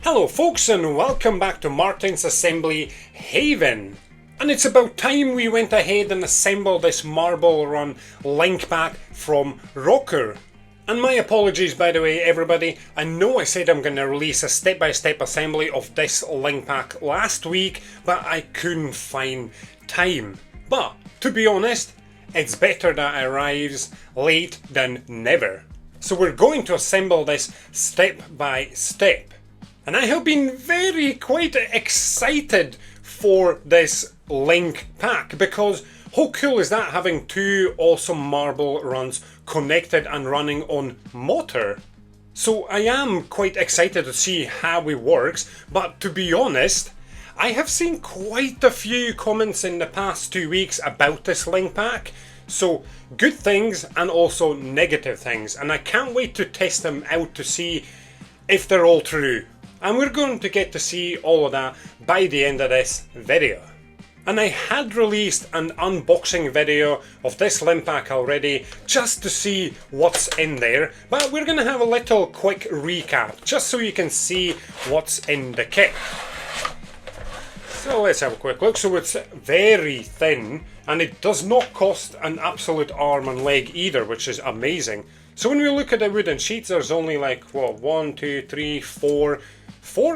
Hello folks and welcome back to Martin's Assembly Haven. And it's about time we went ahead and assembled this marble run link pack from ROKR. And my apologies by the way everybody, I know I said I'm going to release a step-by-step assembly of this link pack last week, but I couldn't find time. But to be honest, it's better that it arrives late than never. So we're going to assemble this step by step. And I have been quite excited for this link pack because how cool is that, having two awesome marble runs connected and running on motor? So I am quite excited to see how it works, but to be honest, I have seen quite a few comments in the past 2 weeks about this link pack. So good things and also negative things, and I can't wait to test them out to see if they're all true. And we're going to get to see all of that by the end of this video. And I had released an unboxing video of this link pack already just to see what's in there, but we're going to have a little quick recap just so you can see what's in the kit. So let's have a quick look. So it's very thin and it does not cost an absolute arm and leg either, which is amazing. So when we look at the wooden sheets, there's only like, what, 1, 2, 3, 4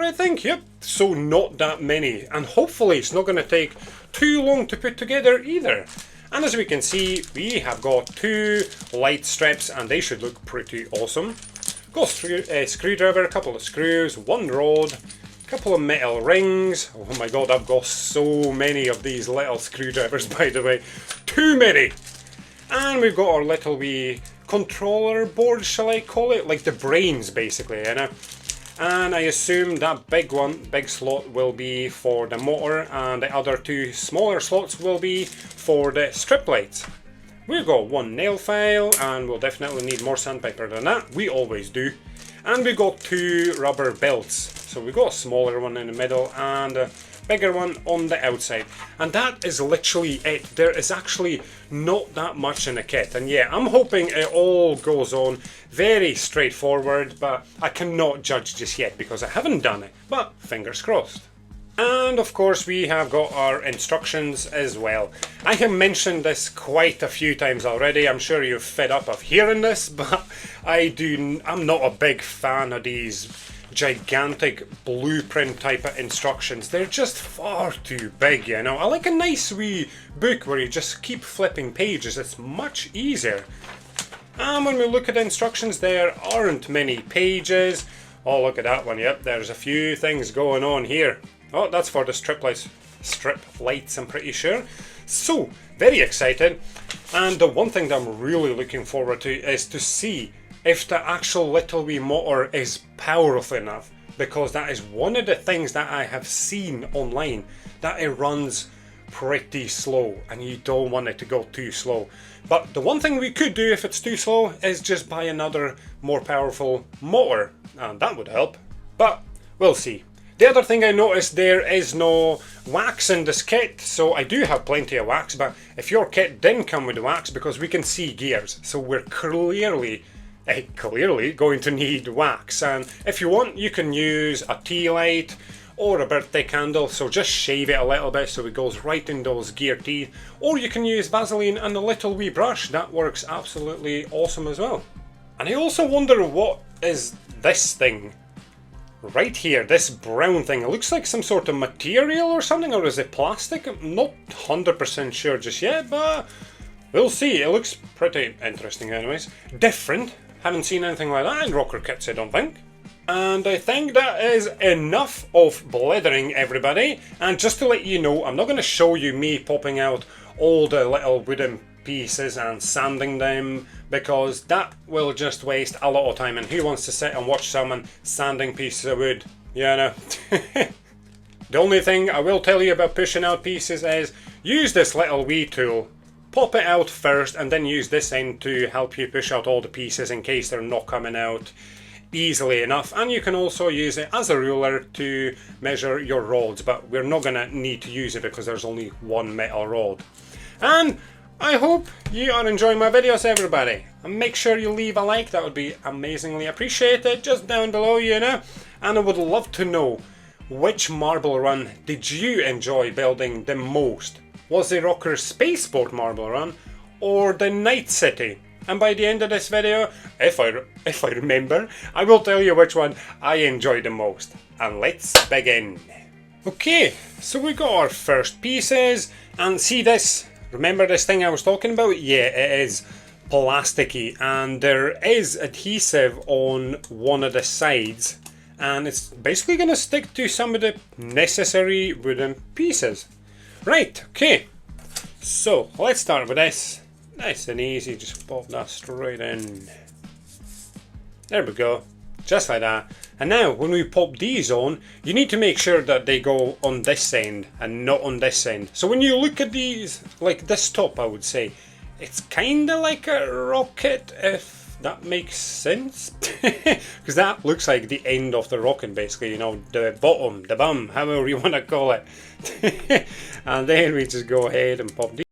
I think, yep, so not that many, and hopefully it's not going to take too long to put together either. And as we can see, we have got two light strips and they should look pretty awesome. Got a screwdriver, a couple of screws, one rod, a couple of metal rings. Oh my god, I've got so many of these little screwdrivers by the way, too many. And we've got our little wee controller board, shall I call it, like the brains basically, you know. And I assume that big slot will be for the motor and the other two smaller slots will be for the strip lights. We've got one nail file and we'll definitely need more sandpaper than that, we always do. And we've got two rubber belts. So we've got a smaller one in the middle and a bigger one on the outside. And that is literally it. There is actually not that much in the kit. And yeah, I'm hoping it all goes on very straightforward, but I cannot judge just yet because I haven't done it. But fingers crossed. And of course we have got our instructions as well. I have mentioned this quite a few times already. I'm sure you're fed up of hearing this, but I'm not a big fan of these gigantic blueprint type of instructions. They're just far too big, you know. I like a nice wee book where you just keep flipping pages. It's much easier. And when we look at the instructions, there aren't many pages. Oh, look at that one. Yep, there's a few things going on here. Oh, that's for the strip lights, I'm pretty sure. So, very excited. And the one thing that I'm really looking forward to is to see if the actual little wee motor is powerful enough, because that is one of the things that I have seen online, that it runs pretty slow and you don't want it to go too slow. But the one thing we could do if it's too slow is just buy another more powerful motor, and that would help, but we'll see. The other thing I noticed, there is no wax in this kit, so I do have plenty of wax, but if your kit didn't come with wax, because we can see gears, so we're clearly going to need wax. And if you want, you can use a tea light or a birthday candle, so just shave it a little bit so it goes right in those gear teeth, or you can use Vaseline and a little wee brush. That works absolutely awesome as well. And I also wonder, what is this thing right here, this brown thing? It looks like some sort of material or something, or is it plastic? I'm not 100% sure just yet, but we'll see. It looks pretty interesting anyways. Different. Haven't seen anything like that in ROKR kits, I don't think. And I think that is enough of blithering, everybody. And just to let you know, I'm not going to show you me popping out all the little wooden pieces and sanding them, because that will just waste a lot of time, and who wants to sit and watch someone sanding pieces of wood, you know. The only thing I will tell you about pushing out pieces is use this little wee tool. Pop it out first and then use this end to help you push out all the pieces in case they're not coming out easily enough. And you can also use it as a ruler to measure your rods, but we're not going to need to use it because there's only one metal rod. And I hope you are enjoying my videos, everybody. And make sure you leave a like, that would be amazingly appreciated, just down below, you know. And I would love to know, which marble run did you enjoy building the most? Was the ROKR Spaceport marble run, or the Night City? And by the end of this video, if I remember, I will tell you which one I enjoyed the most. And let's begin. Okay, so we got our first pieces, and see this, remember this thing I was talking about? Yeah, it is plasticky, and there is adhesive on one of the sides, and it's basically going to stick to some of the necessary wooden pieces. Right, okay, so let's start with this. Nice and easy, just pop that straight in. There we go, just like that. And now when we pop these on, you need to make sure that they go on this end and not on this end. So when you look at these, like this top, I would say, it's kind of like a rocket, if that makes sense. Because that looks like the end of the rocket, basically, you know, the bottom, the bum, however you want to call it. And then we just go ahead and pop these.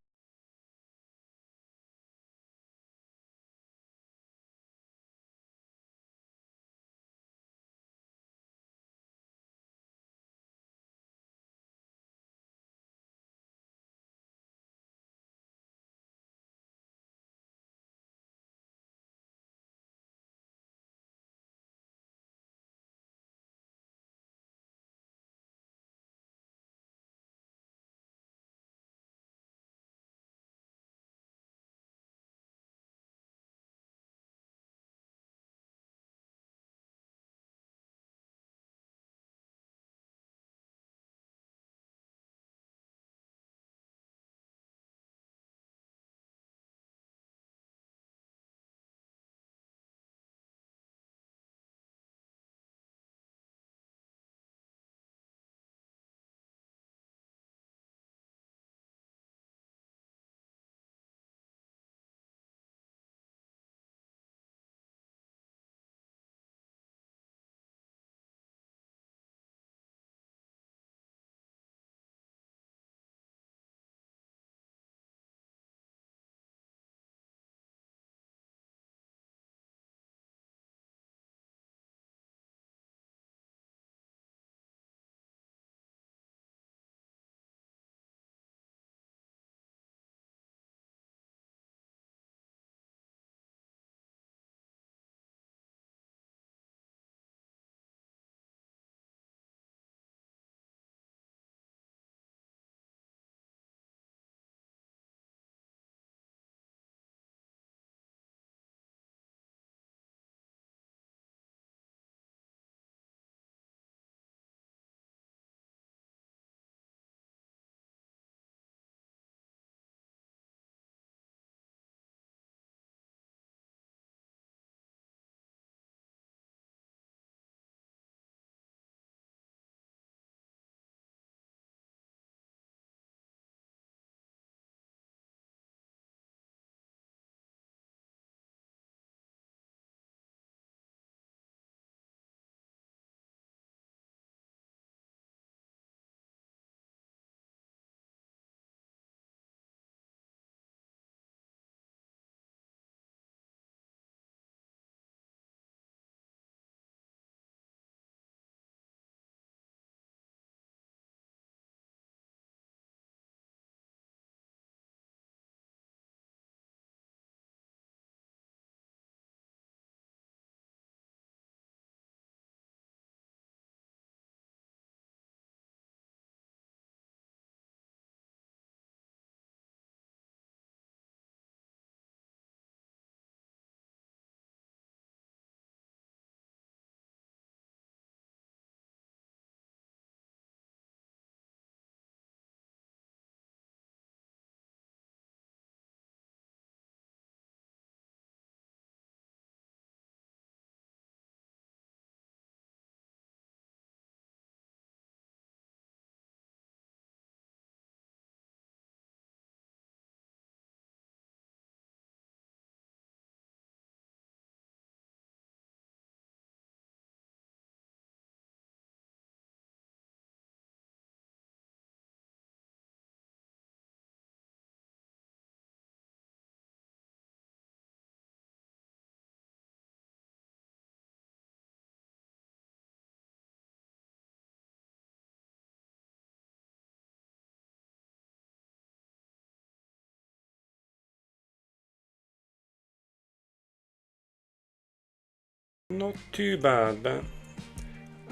Not too bad, but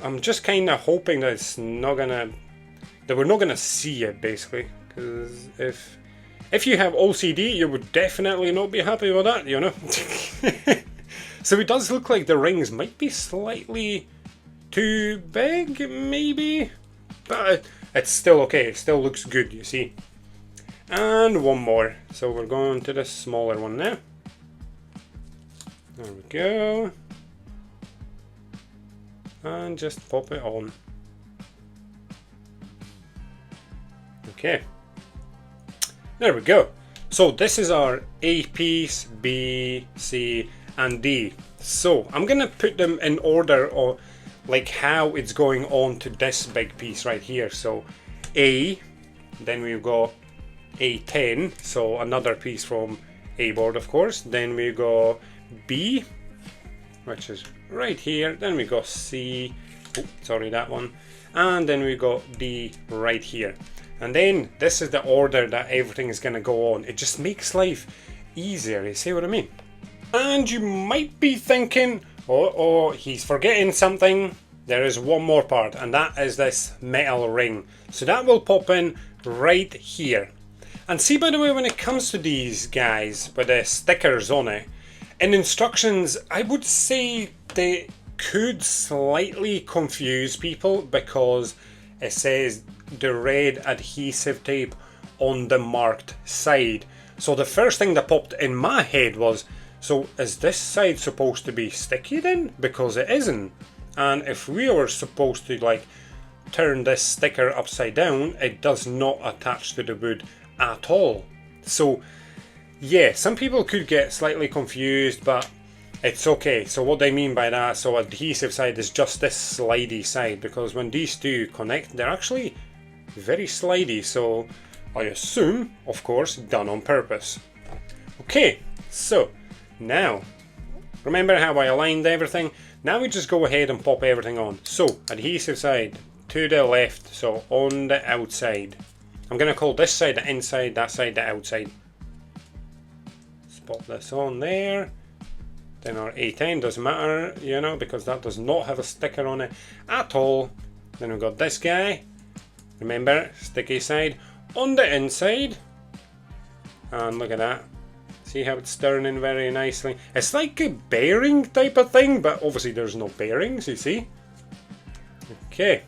I'm just kind of hoping that it's not gonna, that we're not gonna see it basically, because if you have OCD, you would definitely not be happy with that, you know. So it does look like the rings might be slightly too big, maybe, but it's still okay. It still looks good, you see. And one more. So we're going to the smaller one now. There we go. And just pop it on. Okay. There we go. So this is our A piece, B, C, and D. So I'm gonna put them in order of like how it's going on to this big piece right here. So A, then we've got A10, so another piece from A board of course. Then we go B, which is right here. Then we go C, oh, sorry, that one. And then we got D right here. And then this is the order that everything is going to go on. It just makes life easier, you see what I mean? And you might be thinking, oh, he's forgetting something. There is one more part, and that is this metal ring. So that will pop in right here. And see, by the way, when it comes to these guys with the stickers on it, in instructions, I would say they could slightly confuse people because it says the red adhesive tape on the marked side. So the first thing that popped in my head was, so is this side supposed to be sticky then? Because it isn't. And if we were supposed to like turn this sticker upside down, it does not attach to the wood at all. So yeah, some people could get slightly confused, but it's okay. So what I mean by that, so adhesive side is just this slidey side, because when these two connect, they're actually very slidey. So I assume, of course, done on purpose. Okay, so now, remember how I aligned everything? Now we just go ahead and pop everything on. So adhesive side to the left, so on the outside. I'm going to call this side the inside, that side the outside. Let's pop this on there. Then our A10 doesn't matter, you know, because that does not have a sticker on it at all. Then we've got this guy. Remember, sticky side on the inside. And look at that. See how it's turning very nicely. It's like a bearing type of thing, but obviously there's no bearings, you see. Okay.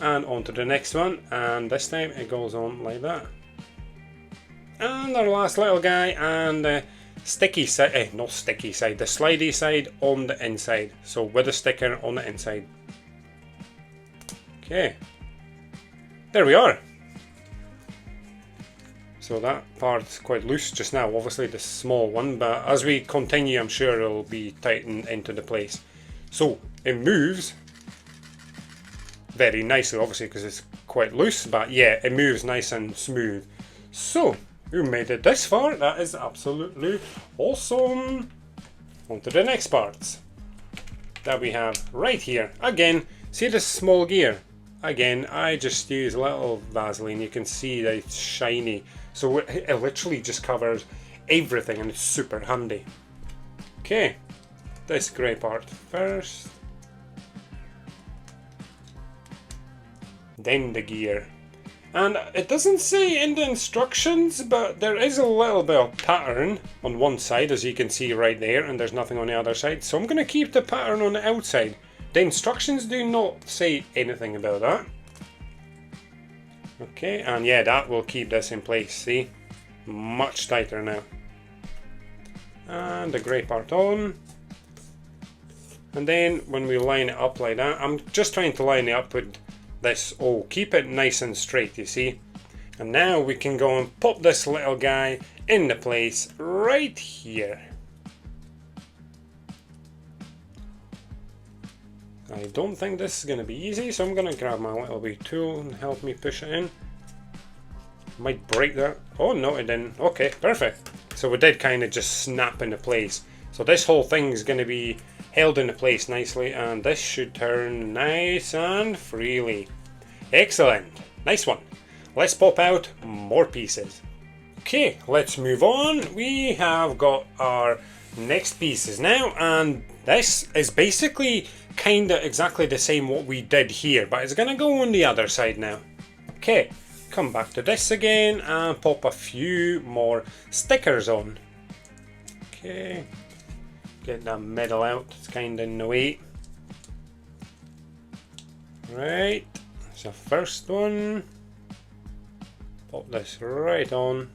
And on to the next one. And this time it goes on like that. And our last little guy, and the sticky side, not sticky side, the slidey side on the inside. So with a sticker on the inside. Okay. There we are. So that part's quite loose just now, obviously the small one, but as we continue I'm sure it'll be tightened into the place. So it moves very nicely, obviously because it's quite loose, but yeah, it moves nice and smooth. So we made it this far, that is absolutely awesome. On to the next parts that we have right here. Again, see this small gear? Again, I just use a little Vaseline. You can see that it's shiny. So it literally just covers everything and it's super handy. Okay, this grey part first. Then the gear. And it doesn't say in the instructions, but there is a little bit of pattern on one side, as you can see right there, and there's nothing on the other side. So I'm going to keep the pattern on the outside. The instructions do not say anything about that. Okay, and yeah, that will keep this in place, see? Much tighter now. And the grey part on. And then when we line it up like that, I'm just trying to line it up with this, oh, keep it nice and straight, you see? And now we can go and pop this little guy into place right here. I don't think this is going to be easy, so I'm going to grab my little wee tool and help me push it in. Might break that. Oh no, it didn't. Okay, perfect. So we did kind of just snap into place. So this whole thing is going to be held into place nicely, and this should turn nice and freely. Excellent. Nice one. Let's pop out more pieces. Okay, let's move on. We have got our next pieces now, and this is basically kinda exactly the same what we did here, but it's gonna go on the other side now. Okay, come back to this again and pop a few more stickers on. Okay, get that middle out, it's kinda in the way. Right, that's the first one. Pop this right on.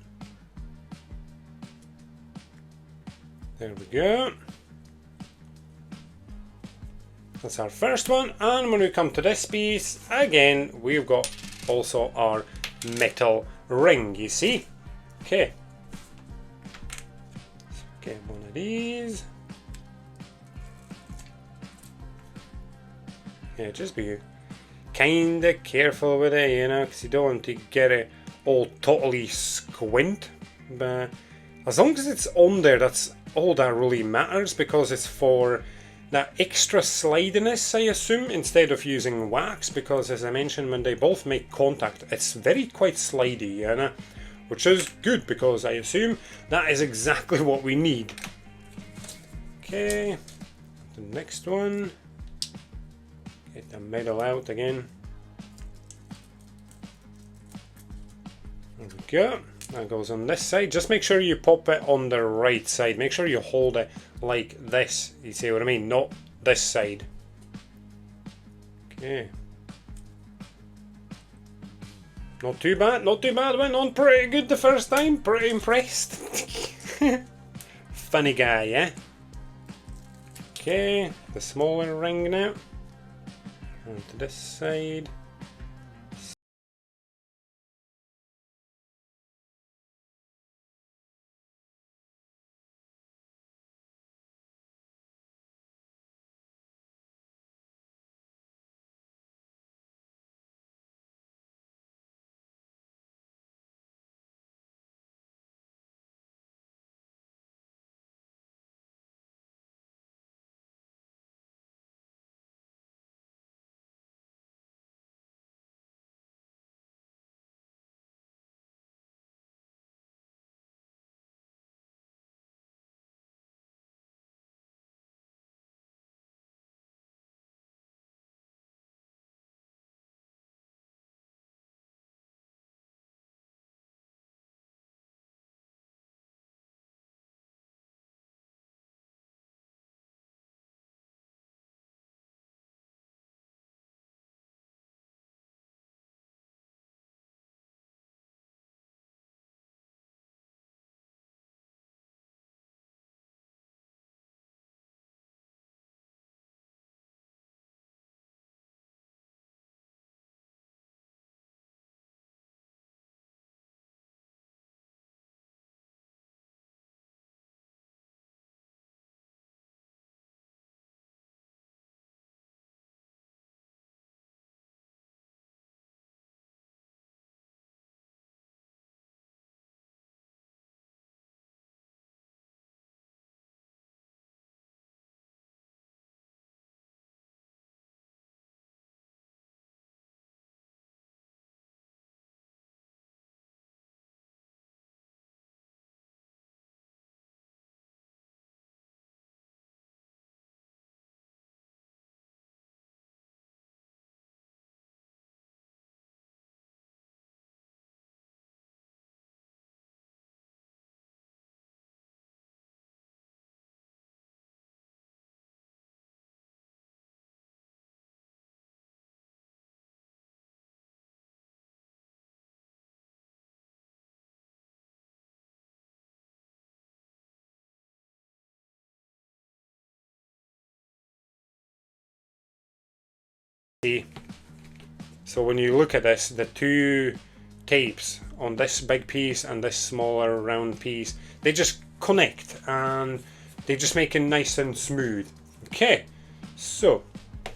There we go. That's our first one, and when we come to this piece, again, we've got also our metal ring, you see? Okay. So get one of these. Yeah, just be kinda careful with it, you know, because you don't want to get it all totally squint. But as long as it's on there, that's all that really matters, because it's for that extra slidiness, I assume, instead of using wax, because as I mentioned, when they both make contact, it's very quite slidey, you know, which is good, because I assume that is exactly what we need. Okay, the next one. Get the middle out again. There we go. That goes on this side. Just make sure you pop it on the right side. Make sure you hold it like this. You see what I mean? Not this side. Okay. Not too bad. Not too bad. Went on pretty good the first time. Pretty impressed. Funny guy, yeah? Okay. The smaller ring now. And to this side. So when you look at this, the two tapes on this big piece and this smaller round piece, they just connect and they just make it nice and smooth. Okay, so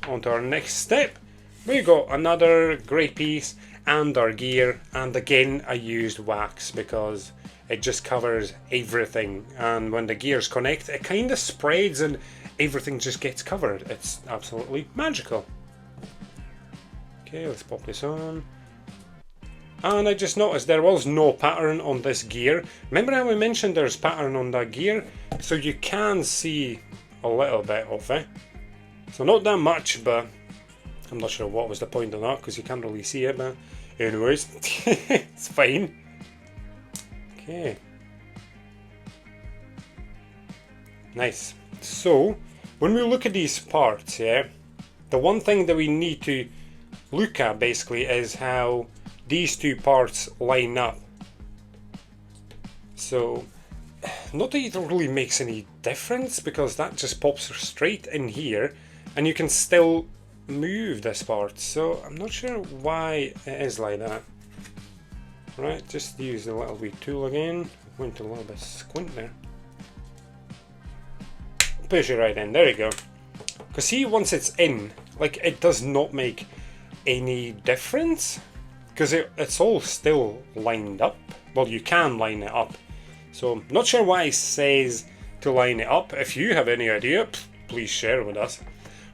on to our next step. We got another great piece and our gear, and again I used wax because it just covers everything, and when the gears connect it kind of spreads and everything just gets covered. It's absolutely magical. Okay, let's pop this on. and I just noticed there was no pattern on this gear. Remember how we mentioned there's pattern on that gear? So you can see a little bit of it. So not that much, but I'm not sure what was the point of that because you can't really see it, but anyways, it's fine. Okay. Nice. So, when we look at these parts, yeah, the one thing that we need to look at basically is how these two parts line up. So, not that it really makes any difference because that just pops straight in here and you can still move this part. So, I'm not sure why it is like that. Right, just use the little wee tool again. Went a little bit squint there. Push it right in, there you go. Because see, once it's in, like it does not make any difference because it's all still lined up. Well, you can line it up. So, not sure why it says to line it up. If you have any idea, please share with us.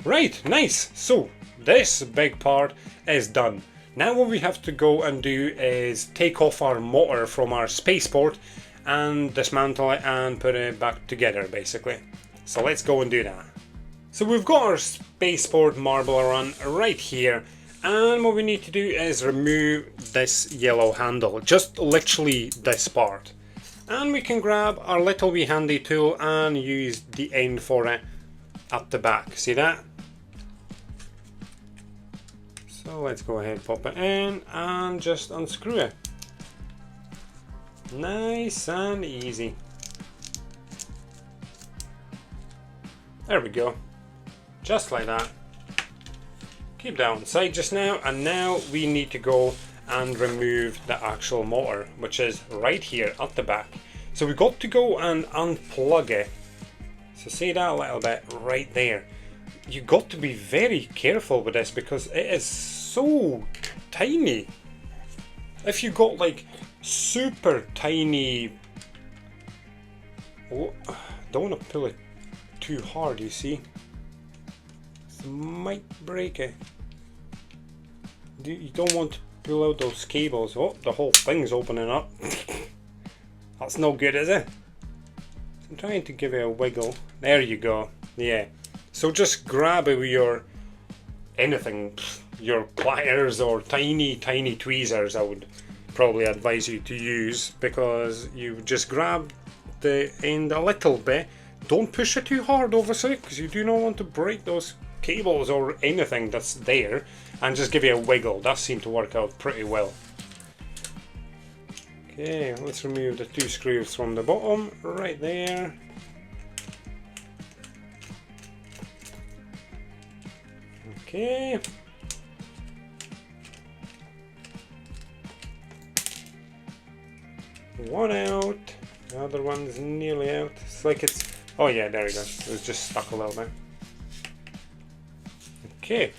Right, nice. So, this big part is done. Now what we have to go and do is take off our motor from our spaceport and dismantle it and put it back together basically. So let's go and do that. So we've got our spaceport marble run right here, and what we need to do is remove this yellow handle, just literally this part. And we can grab our little wee handy tool and use the end for it at the back, see that? So let's go ahead, pop it in and just unscrew it. Nice and easy. There we go. Just like that. Keep that on side just now, and now we need to go and remove the actual motor, which is right here at the back. So we got to go and unplug it. So see that a little bit right there. You got to be very careful with this because it is so tiny. If you got like super tiny, oh, don't want to pull it too hard, you see, it might break it. You don't want to pull out those cables. Oh, the whole thing's opening up. That's no good, is it? I'm trying to give it a wiggle. There you go. Yeah. So just grab it with your anything, your pliers or tiny tweezers. I would probably advise you to use, because you just grab the end a little bit. Don't push it too hard, obviously, because you do not want to break those cables or anything that's there, and just give it a wiggle. That seemed to work out pretty well. Okay, let's remove the two screws from the bottom right there. Okay. One out, the other one's nearly out. It's like it's, oh yeah, there we go. It was just stuck a little bit. Okay.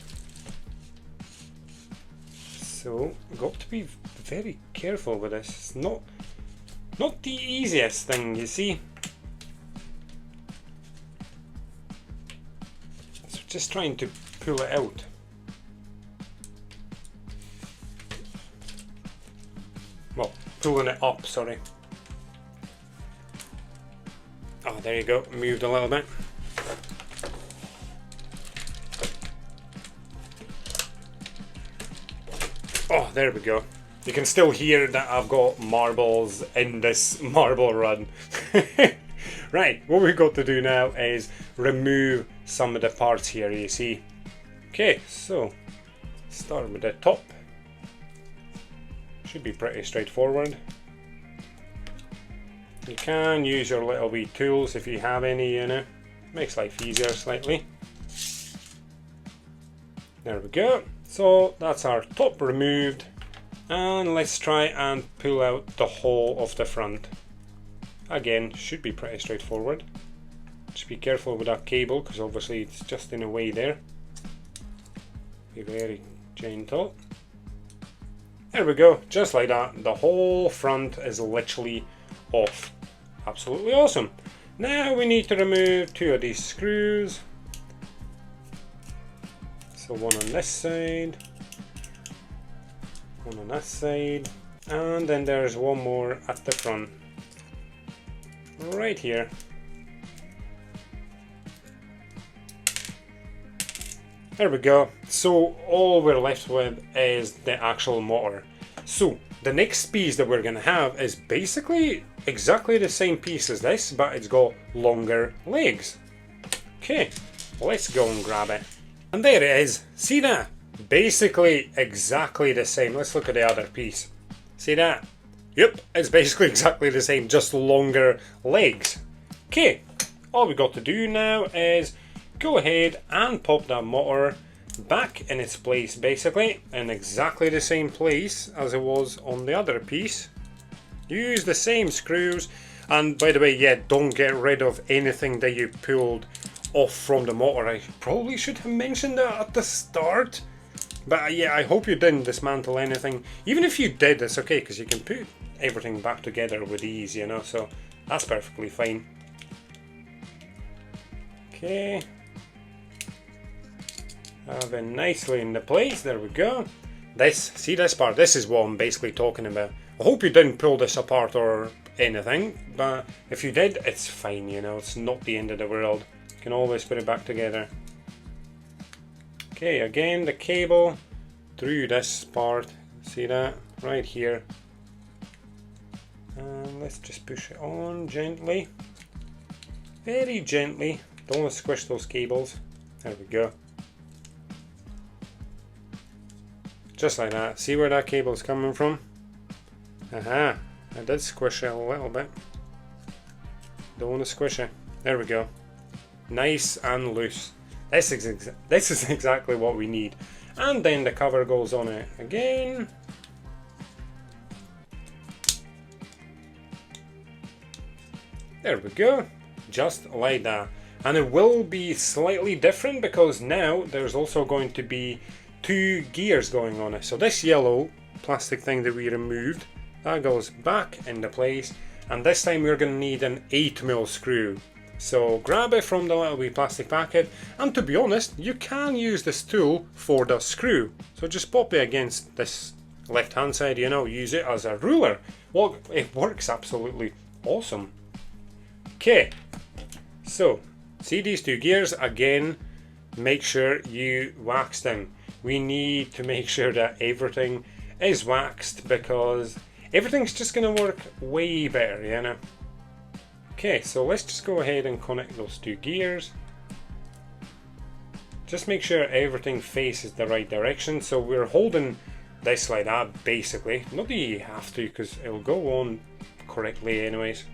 So, got to be very careful with this. It's not the easiest thing, you see. So just trying to pull it out. Well, pulling it up, sorry. Oh, there you go, moved a little bit. Oh, there we go. You can still hear that I've got marbles in this marble run. Right, what we've got to do now is remove some of the parts here, you see. Okay, so start with the top. Should be pretty straightforward. You can use your little wee tools if you have any, you know. Makes life easier slightly. There we go. So that's our top removed. And let's try and pull out the whole of the front. Again, should be pretty straightforward. Just be careful with that cable, because obviously it's just in a way there. Be very gentle. There we go, just like that. The whole front is literally off. Absolutely awesome. Now we need to remove two of these screws. So one on this side One on this side, and then there's one more at the front, right here. There we go. So all we're left with is the actual motor. So the next piece that we're going to have is basically exactly the same piece as this, but it's got longer legs. Okay, let's go and grab it. And there it is. See that? Basically exactly the same. Let's look at the other piece. See that? Yep, it's basically exactly the same, just longer legs. Okay, all we got to do now is go ahead and pop that motor back in its place, basically in exactly the same place as it was on the other piece. Use the same screws, and by the way, yeah, don't get rid of anything that you pulled off from the motor. I probably should have mentioned that at the start, but yeah, I hope you didn't dismantle anything. Even if you did, it's okay, because you can put everything back together with ease, you know, so that's perfectly fine. Okay, have it nicely in the place. There we go. See this part, this is what I'm basically talking about. I hope you didn't pull this apart or anything, but if you did, it's fine, you know, it's not the end of the world. You can always put it back together. Okay, again, the cable through this part, see that, right here. And let's just push it on gently. Very gently, don't want to squish those cables. There we go. Just like that. See where that cable is coming from? Aha, I did squish it a little bit. Don't want to squish it. There we go. Nice and loose. This is exactly what we need. And then the cover goes on it again. There we go. Just like that. And it will be slightly different because now there's also going to be 2 gears going on it. So this yellow plastic thing that we removed, that goes back into place, and this time we're going to need an 8mm screw. So grab it from the little wee plastic packet, and to be honest, you can use this tool for the screw. So just pop it against this left hand side, you know, use it as a ruler. Well, it works absolutely awesome. Okay, so see these 2 gears, again, make sure you wax them. We need to make sure that everything is waxed because everything's just going to work way better, you know. Okay, so let's just go ahead and connect those 2 gears. Just make sure everything faces the right direction. So we're holding this like that, basically. Not that you have to, because it'll go on correctly anyways.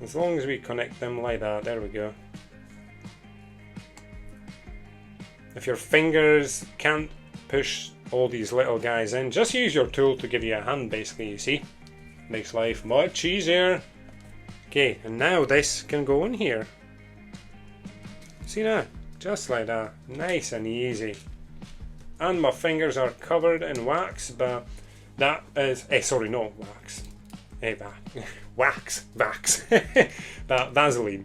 As long as we connect them like that, there we go. If your fingers can't push all these little guys in, just use your tool to give you a hand, basically, you see. Makes life much easier. Okay, and now this can go in here. See that? Just like that. Nice and easy. And my fingers are covered in wax, but that is... sorry, not wax. Wax. But Vaseline.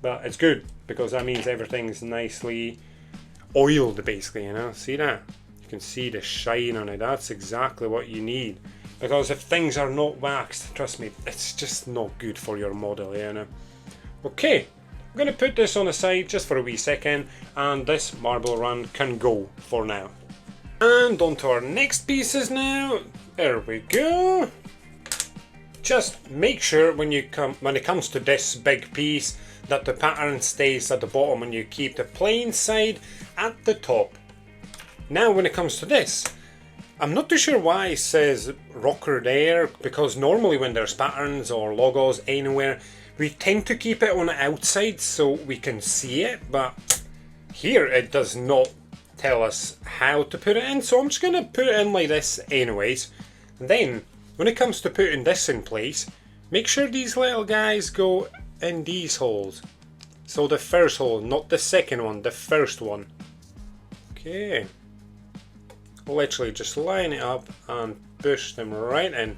But it's good, because that means everything's nicely oiled, basically, you know. See that? You can see the shine on it. That's exactly what you need. Because if things are not waxed, trust me, it's just not good for your model, you know. Okay, I'm going to put this on the side just for a wee second, and this marble run can go for now. And on to our next pieces now. There we go. Just make sure when it comes to this big piece that the pattern stays at the bottom and you keep the plain side at the top. Now when it comes to this, I'm not too sure why it says ROKR there, because normally when there's patterns or logos anywhere, we tend to keep it on the outside so we can see it, but here it does not tell us how to put it in, so I'm just going to put it in like this anyways. And then when it comes to putting this in place, make sure these little guys go in these holes. So the first hole, not the second one, the first one. Okay. Literally just line it up and push them right in.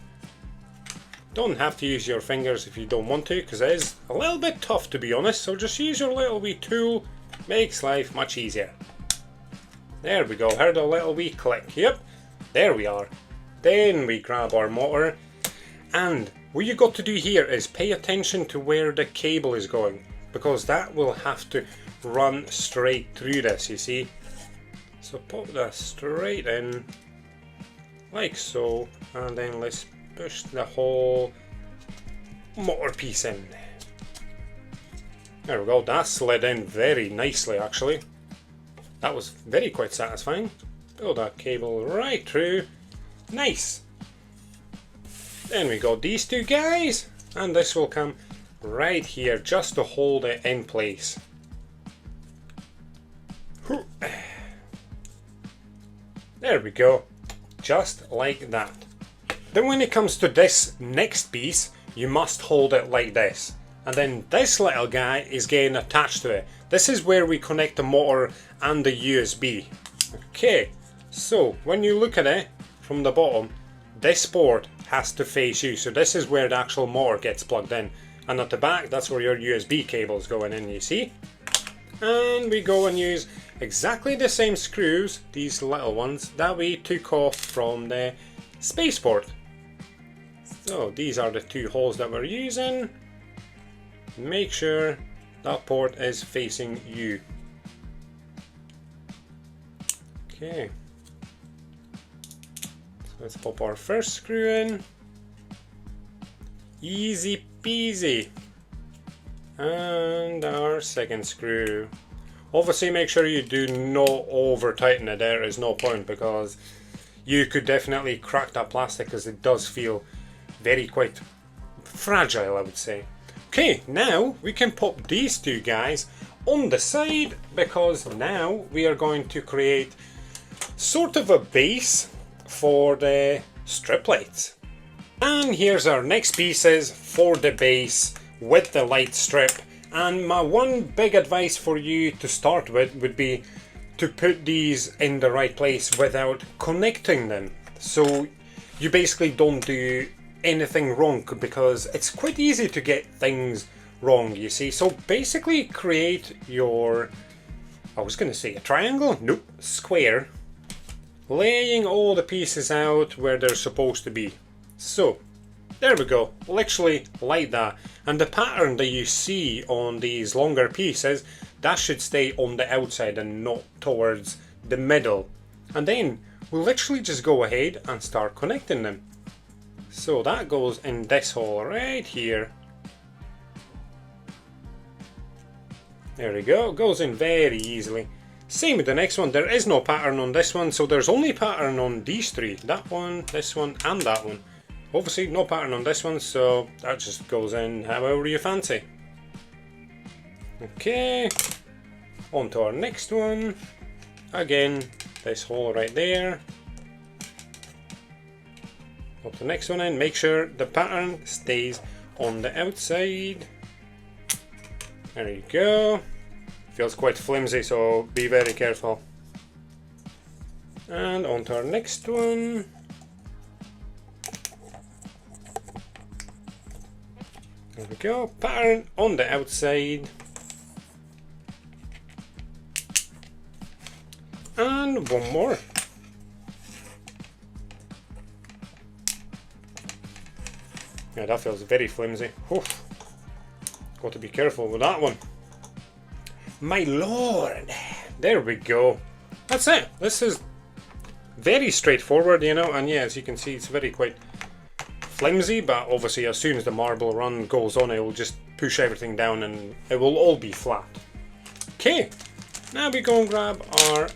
Don't have to use your fingers if you don't want to, because it is a little bit tough, to be honest, so just use your little wee tool. Makes life much easier. There we go, heard a little wee click. Yep, There we are. Then we grab our motor, and what you got to do here is pay attention to where the cable is going, because that will have to run straight through this, you see. So pop that straight in, like so, and then let's push the whole motor piece in. There we go, that slid in very nicely actually. That was very quite satisfying. Pull that cable right through. Nice. Then we got these two guys, and this will come right here just to hold it in place. There we go, just like that. Then when it comes to this next piece, you must hold it like this. And then this little guy is getting attached to it. This is where we connect the motor and the USB. Okay, so when you look at it from the bottom, this port has to face you. So this is where the actual motor gets plugged in. And at the back, that's where your USB cable is going in, you see? And we go and use exactly the same screws, these little ones, that we took off from the Spaceport. So these are the two holes that we're using. Make sure that port is facing you. Okay. So let's pop our first screw in. Easy peasy. And our second screw. Obviously make sure you do not over tighten it. There is no point, because you could definitely crack that plastic, because it does feel very quite fragile, I would say. Okay, now we can pop these two guys on the side, because now we are going to create sort of a base for the strip lights. And here's our next pieces for the base with the light strip. And my one big advice for you to start with would be to put these in the right place without connecting them. So you basically don't do anything wrong, because it's quite easy to get things wrong, you see. So basically create your, I was going to say a triangle, nope, square, laying all the pieces out where they're supposed to be. So there we go, literally like that. And the pattern that you see on these longer pieces, that should stay on the outside and not towards the middle. And then we'll literally just go ahead and start connecting them. So that goes in this hole right here. There we go, goes in very easily. Same with the next one, there is no pattern on this one, so there's only pattern on these three. That one, this one, and that one. Obviously no pattern on this one, so that just goes in however you fancy. Okay, on to our next one. Again, this hole right there. Pop the next one in, make sure the pattern stays on the outside. There you go. Feels quite flimsy, so be very careful. And on to our next one. There we go, pattern on the outside. And one more. Yeah, that feels very flimsy. Oof. Got to be careful with that one. My lord! There we go. That's it. This is very straightforward, you know, and yeah, as you can see, it's very quite flimsy, but obviously as soon as the marble run goes on, it will just push everything down and it will all be flat. Okay, now we go and grab our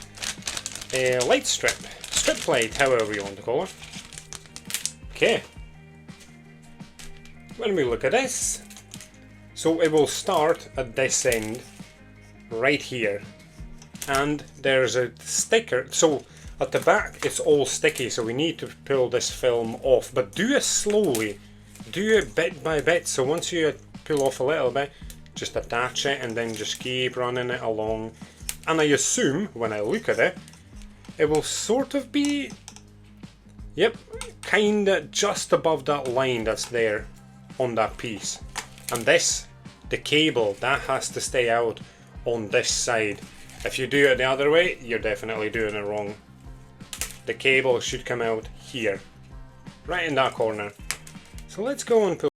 light strip light, however you want to call it. Okay. When we look at this, so it will start at this end right here, and there's a sticker. So at the back it's all sticky, so we need to pull this film off, but do it slowly, do it bit by bit. So once you pull off a little bit, just attach it and then just keep running it along. And I assume when I look at it, it will sort of be, yep, kinda just above that line that's there on that piece. And this, the cable, that has to stay out on this side. If you do it the other way, you're definitely doing it wrong. the cable should come out here, right in that corner. So let's go and pull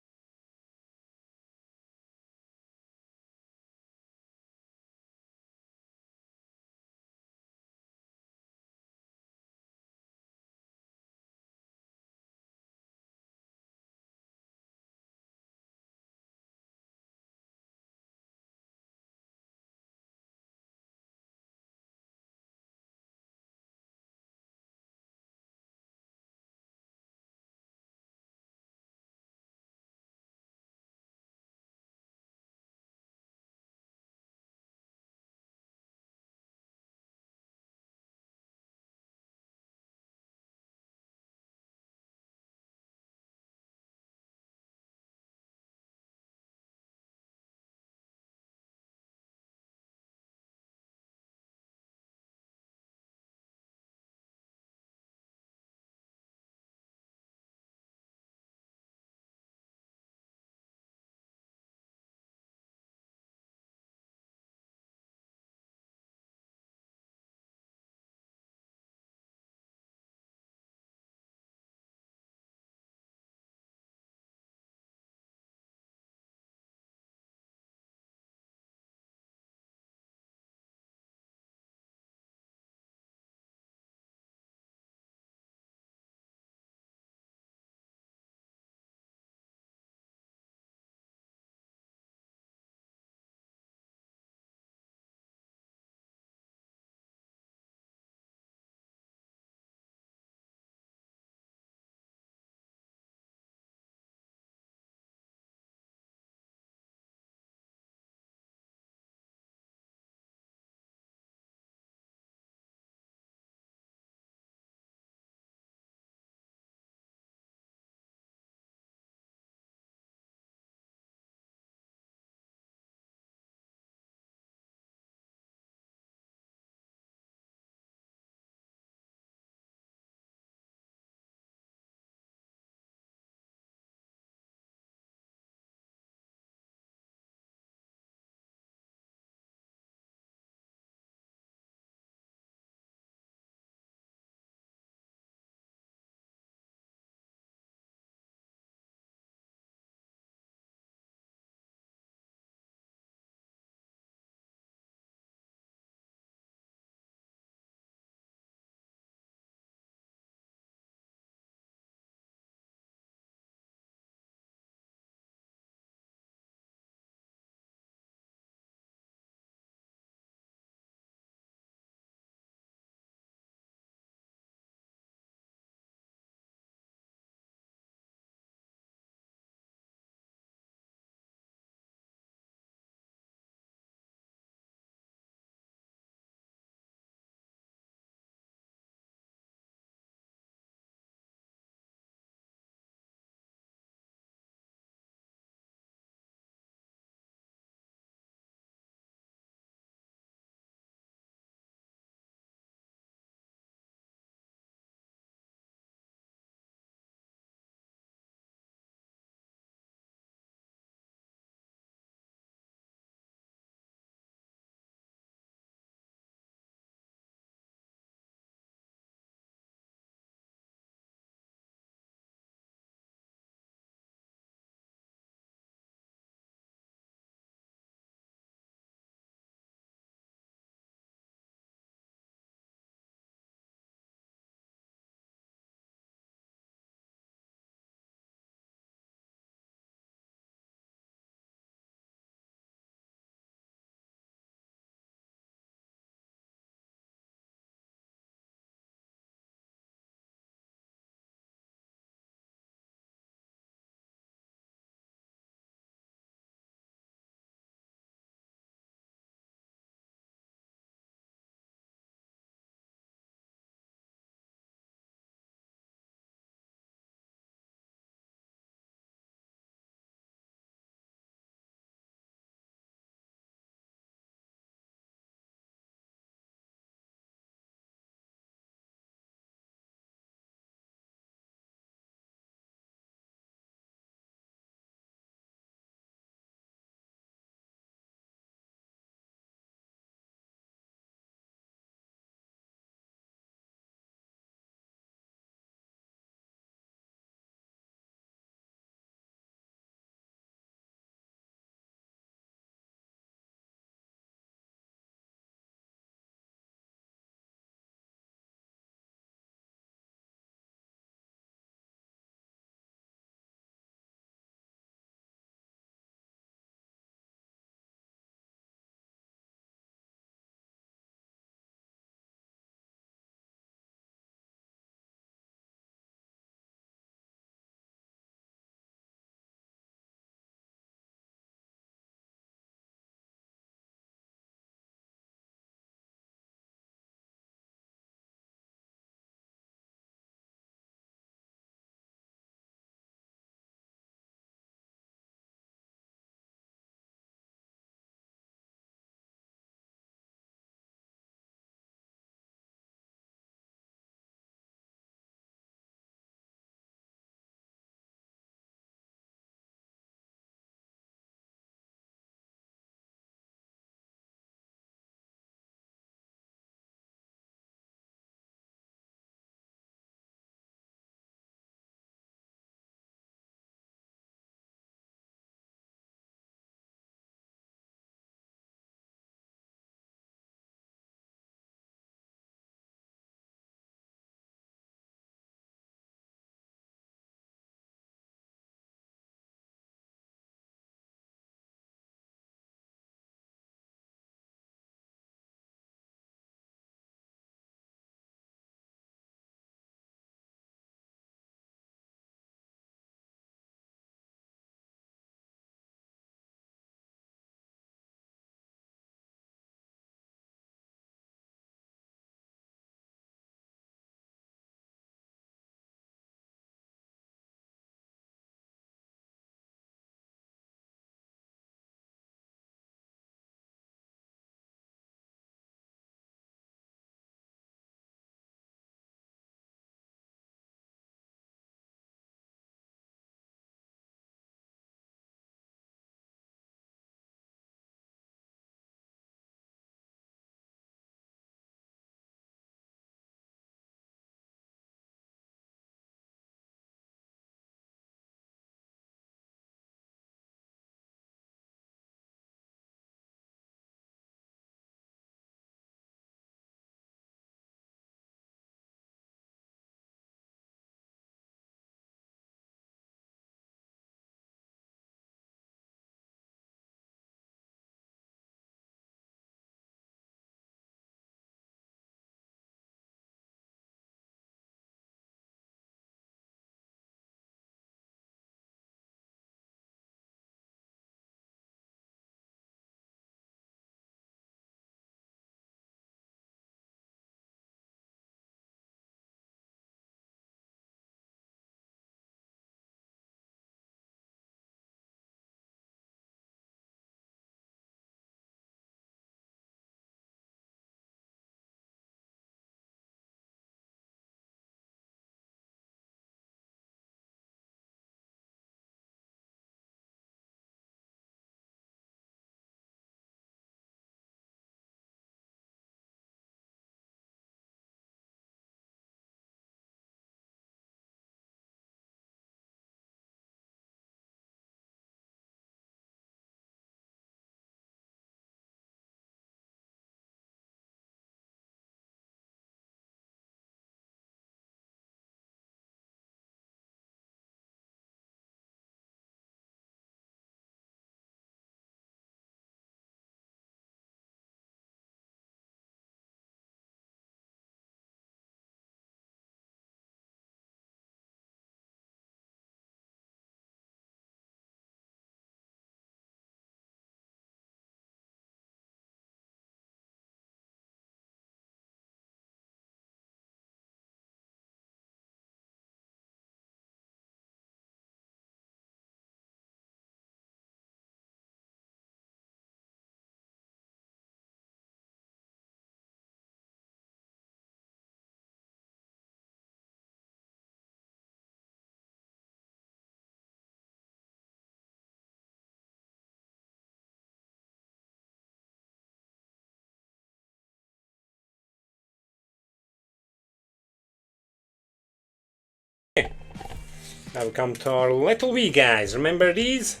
Now we come to our little wee guys. Remember these?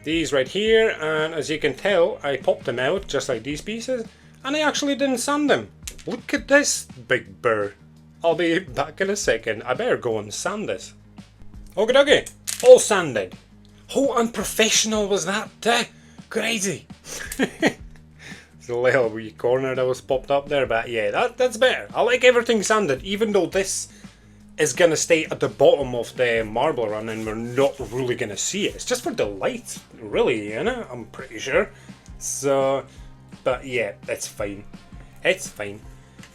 These right here, and as you can tell, I popped them out just like these pieces, and I actually didn't sand them. Look at this big bird. I'll be back in a second. I better go and sand this. Okie dokie, all sanded. How unprofessional was that? Crazy. It's a little wee corner that was popped up there, but yeah, that's better. I like everything sanded, even though this is going to stay at the bottom of the marble run and we're not really going to see it. It's just for the light, really, you know, I'm pretty sure. So, but yeah, it's fine. It's fine.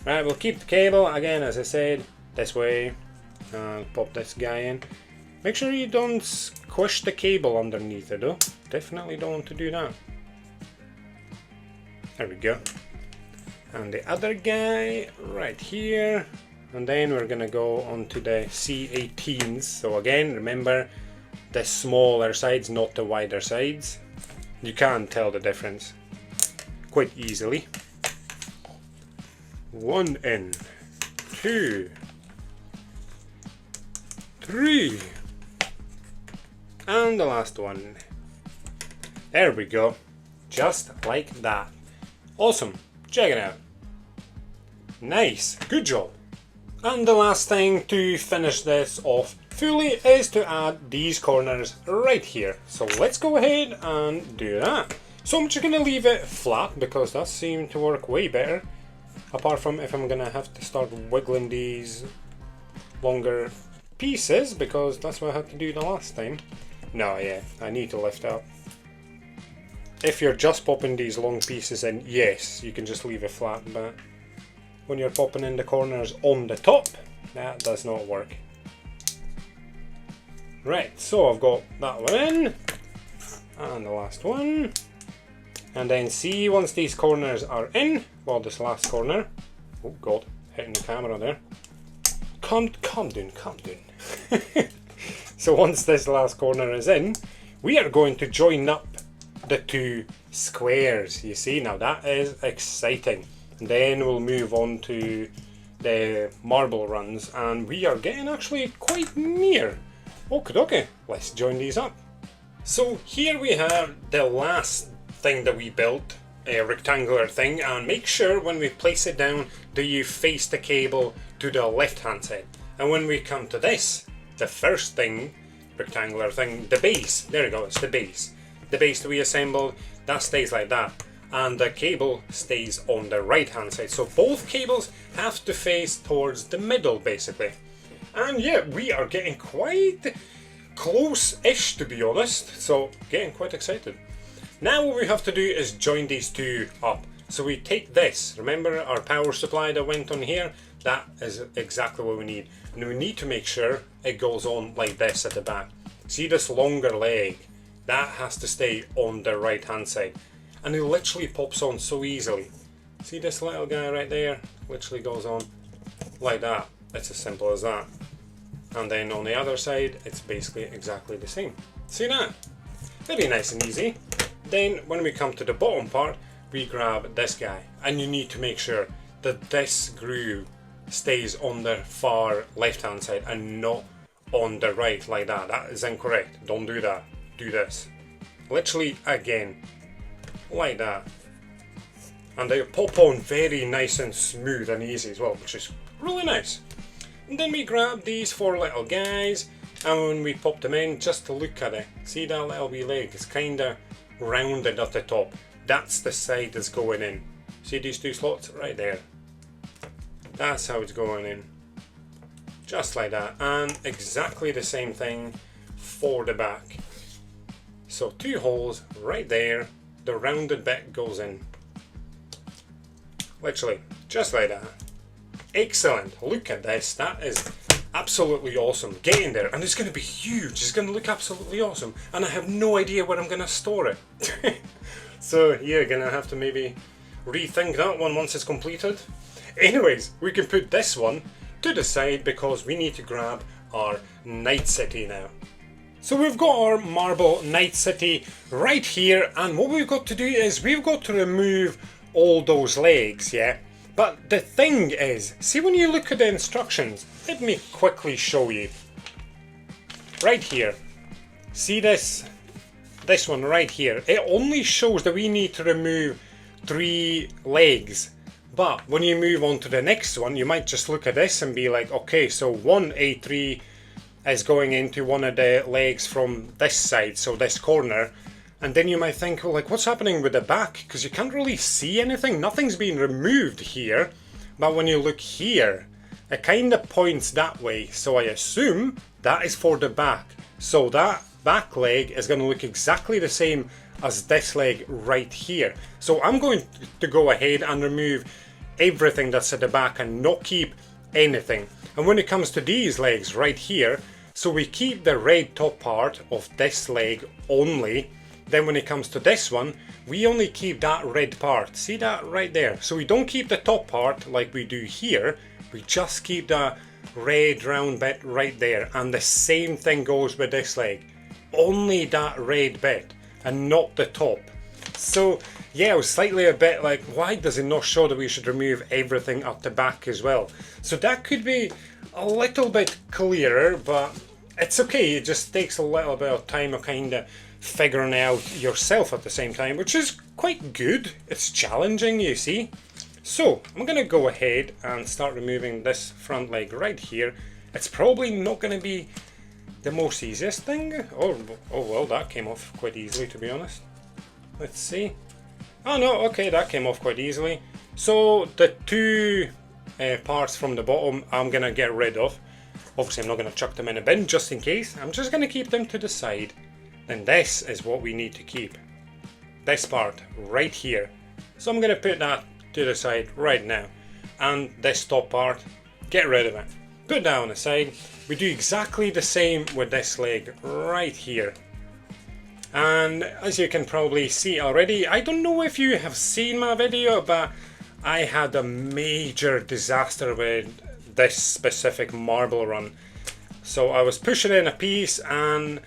Right, we'll keep the cable, again, as I said, this way. Pop this guy in. Make sure you don't squish the cable underneath it, though. Definitely don't want to do that. There we go. And the other guy right here. And then we're gonna go onto the C18s. So again, remember the smaller sides, not the wider sides. You can tell the difference quite easily. 1 in, 2, 3, and the last one. There we go. Just like that. Awesome. Check it out. Nice. Good job. And the last thing to finish this off fully is to add these corners right here. So let's go ahead and do that. So I'm just going to leave it flat because that seemed to work way better. Apart from if I'm going to have to start wiggling these longer pieces because that's what I had to do the last time. No, yeah, I need to lift up. If you're just popping these long pieces in, yes, you can just leave it flat, but when you're popping in the corners on the top, that does not work. Right, so I've got that one in, and the last one. And then see, once these corners are in, well, this last corner, oh god, hitting the camera there. Calm down. So once this last corner is in, we are going to join up the two squares. You see, now that is exciting. And then we'll move on to the marble runs, and we are getting actually quite near. Okay, let's join these up. So here we have the last thing that we built, a rectangular thing, and make sure when we place it down that you face the cable to the left hand side. And when we come to this, the first thing, rectangular thing, the base, there we go, it's the base. The base that we assembled, that stays like that. And the cable stays on the right hand side. So both cables have to face towards the middle basically. And yeah, we are getting quite close-ish to be honest. So getting quite excited. Now what we have to do is join these two up. So we take this, remember our power supply that went on here? That is exactly what we need. And we need to make sure it goes on like this at the back. See this longer leg? That has to stay on the right hand side. And it literally pops on so easily. See this little guy right there? Literally goes on like that. It's as simple as that. And then on the other side, it's basically exactly the same. See that? Very nice and easy. Then when we come to the bottom part, we grab this guy. And you need to make sure that this groove stays on the far left hand side and not on the right like that. That is incorrect. Don't do that. Do this. Literally again. Like that. And they pop on very nice and smooth and easy as well, which is really nice. And then we grab these four little guys, and when we pop them in, just to look at it, see that little wee leg? It's kind of rounded at the top. That's the side that's going in. See these two slots right there? That's how it's going in. Just like that. And exactly the same thing for the back. So two holes right there. The rounded bit goes in. Literally, just like that. Excellent. Look at this. That is absolutely awesome. Get in there. And it's going to be huge. It's going to look absolutely awesome. And I have no idea where I'm going to store it. So you're going to have to maybe rethink that one once it's completed. Anyways, we can put this one to the side because we need to grab our Night City now. So we've got our marble Night City right here, and what we've got to do is we've got to remove all those legs, yeah? But the thing is, see when you look at the instructions, let me quickly show you. right here. See this one right here. It only shows that we need to remove 3 legs. But when you move on to the next one, you might just look at this and be like, okay, so one A3 is going into one of the legs from this side, so this corner. And then you might think, well, like, what's happening with the back? Because you can't really see anything. Nothing's being removed here. But when you look here, it kind of points that way. So I assume that is for the back. So that back leg is going to look exactly the same as this leg right here. So I'm going to go ahead and remove everything that's at the back and not keep anything. And when it comes to these legs right here, so we keep the red top part of this leg only. Then when it comes to this one, we only keep that red part. See that right there? So we don't keep the top part like we do here. We just keep that red round bit right there. And the same thing goes with this leg. Only that red bit and not the top. So yeah, I was slightly a bit like, why does it not show that we should remove everything at the back as well? So that could be a little bit clearer, but it's okay. It just takes a little bit of time of kind of figuring out yourself at the same time, which is quite good. It's challenging, you see. So I'm going to go ahead and start removing this front leg right here. It's probably not going to be the most easiest thing. Oh well, that came off quite easily, to be honest. Let's see. Oh no, okay, that came off quite easily. So the 2 parts from the bottom I'm going to get rid of. Obviously I'm not going to chuck them in a bin just in case. I'm just going to keep them to the side. And this is what we need to keep. This part right here. So I'm going to put that to the side right now. And this top part, get rid of it. Put that on the side. We do exactly the same with this leg right here. And as you can probably see already, I don't know if you have seen my video, but I had a major disaster with this specific marble run. So I was pushing in a piece and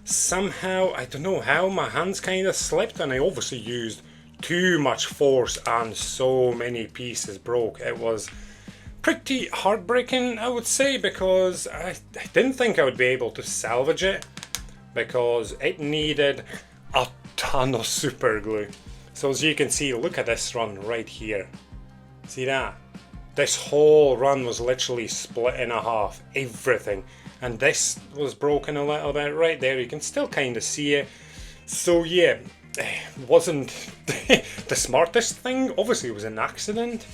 somehow, I don't know how, my hands kind of slipped and I obviously used too much force and so many pieces broke. It was pretty heartbreaking, I would say, because I didn't think I would be able to salvage it because it needed a ton of super glue. So as you can see, look at this run right here. See that? This whole run was literally split in half, everything. And this was broken a little bit right there. You can still kind of see it. So yeah, it wasn't the smartest thing. Obviously it was an accident.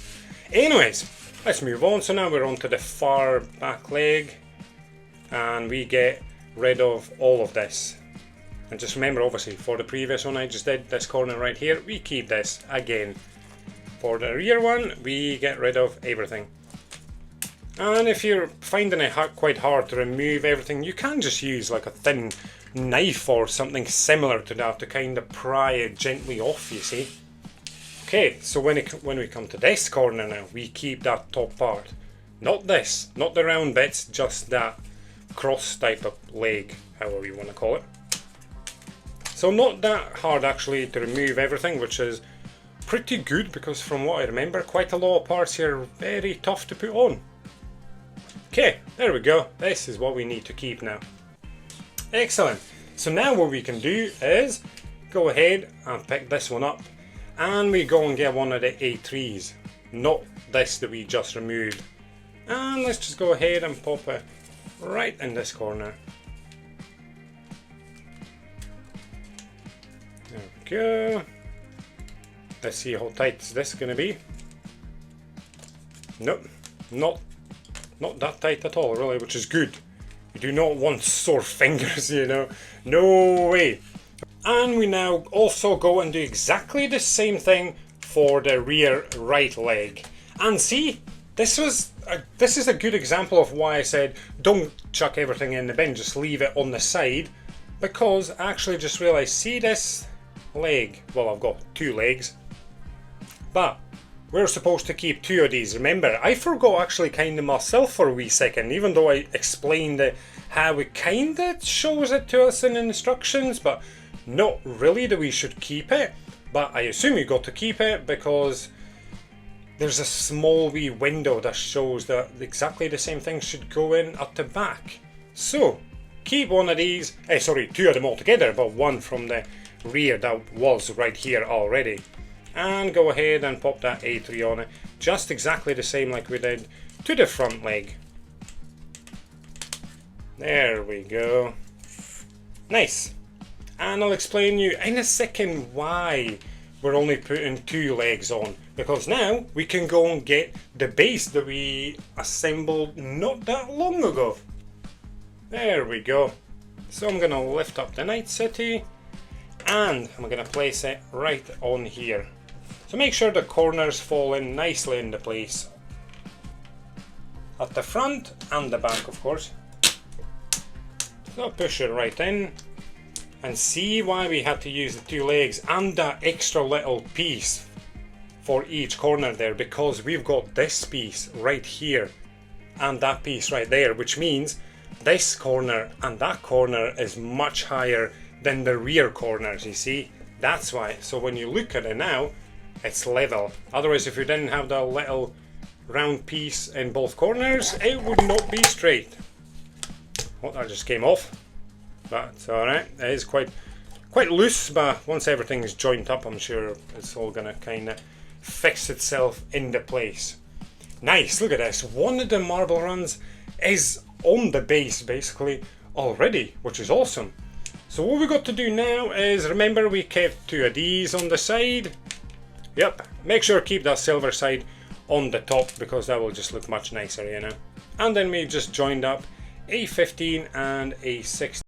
Anyways, let's move on. So now we're on to the far back leg. And we get rid of all of this. And just remember, obviously, for the previous one I just did, this corner right here, we keep this again. For the rear one, we get rid of everything. And if you're finding it quite hard to remove everything, you can just use like a thin knife or something similar to that to kind of pry it gently off, you see. Okay, so when we come to this corner now, we keep that top part. Not this, not the round bits, just that cross type of leg, however you want to call it. So not that hard actually to remove everything, which is pretty good because from what I remember, quite a lot of parts here are very tough to put on. Okay, there we go. This is what we need to keep now. Excellent. So now what we can do is go ahead and pick this one up and we go and get one of the A3s, not this that we just removed. And let's just go ahead and pop it right in this corner. There we go. Let's see how tight is this going to be. Nope, not that tight at all, really, which is good. You do not want sore fingers, you know. No way. And we now also go and do exactly the same thing for the rear right leg. And see, this is a good example of why I said don't chuck everything in the bin, just leave it on the side. Because I actually just realised, see this leg? Well, I've got 2 legs. But we're supposed to keep 2 of these. Remember, I forgot actually kind of myself for a wee second, even though I explained how it kind of shows it to us in instructions, but not really that we should keep it. But I assume you got to keep it because there's a small wee window that shows that exactly the same thing should go in at the back. So keep one of these, sorry, two of them all together, but one from the rear that was right here already. And go ahead and pop that A3 on it, just exactly the same like we did to the front leg. There we go. Nice. And I'll explain you in a second why we're only putting 2 legs on, because now we can go and get the base that we assembled not that long ago. There we go. So I'm gonna lift up the Night City and I'm gonna place it right on here. So make sure the corners fall in nicely into place. At the front and the back, of course. So push it right in. And see why we had to use the 2 legs and that extra little piece for each corner there, because we've got this piece right here and that piece right there, which means this corner and that corner is much higher than the rear corners, you see. That's why. So when you look at it now, it's level. Otherwise, if you didn't have that little round piece in both corners, it would not be straight. Oh, that just came off. But it's alright. It is quite loose, but once everything is joined up, I'm sure it's all gonna kind of fix itself into place. Nice, look at this. One of the marble runs is on the base basically already, which is awesome. So what we got to do now is, remember we kept 2 of these on the side. Yep, make sure keep that silver side on the top because that will just look much nicer, you know. And then we just joined up a 15 and a 16.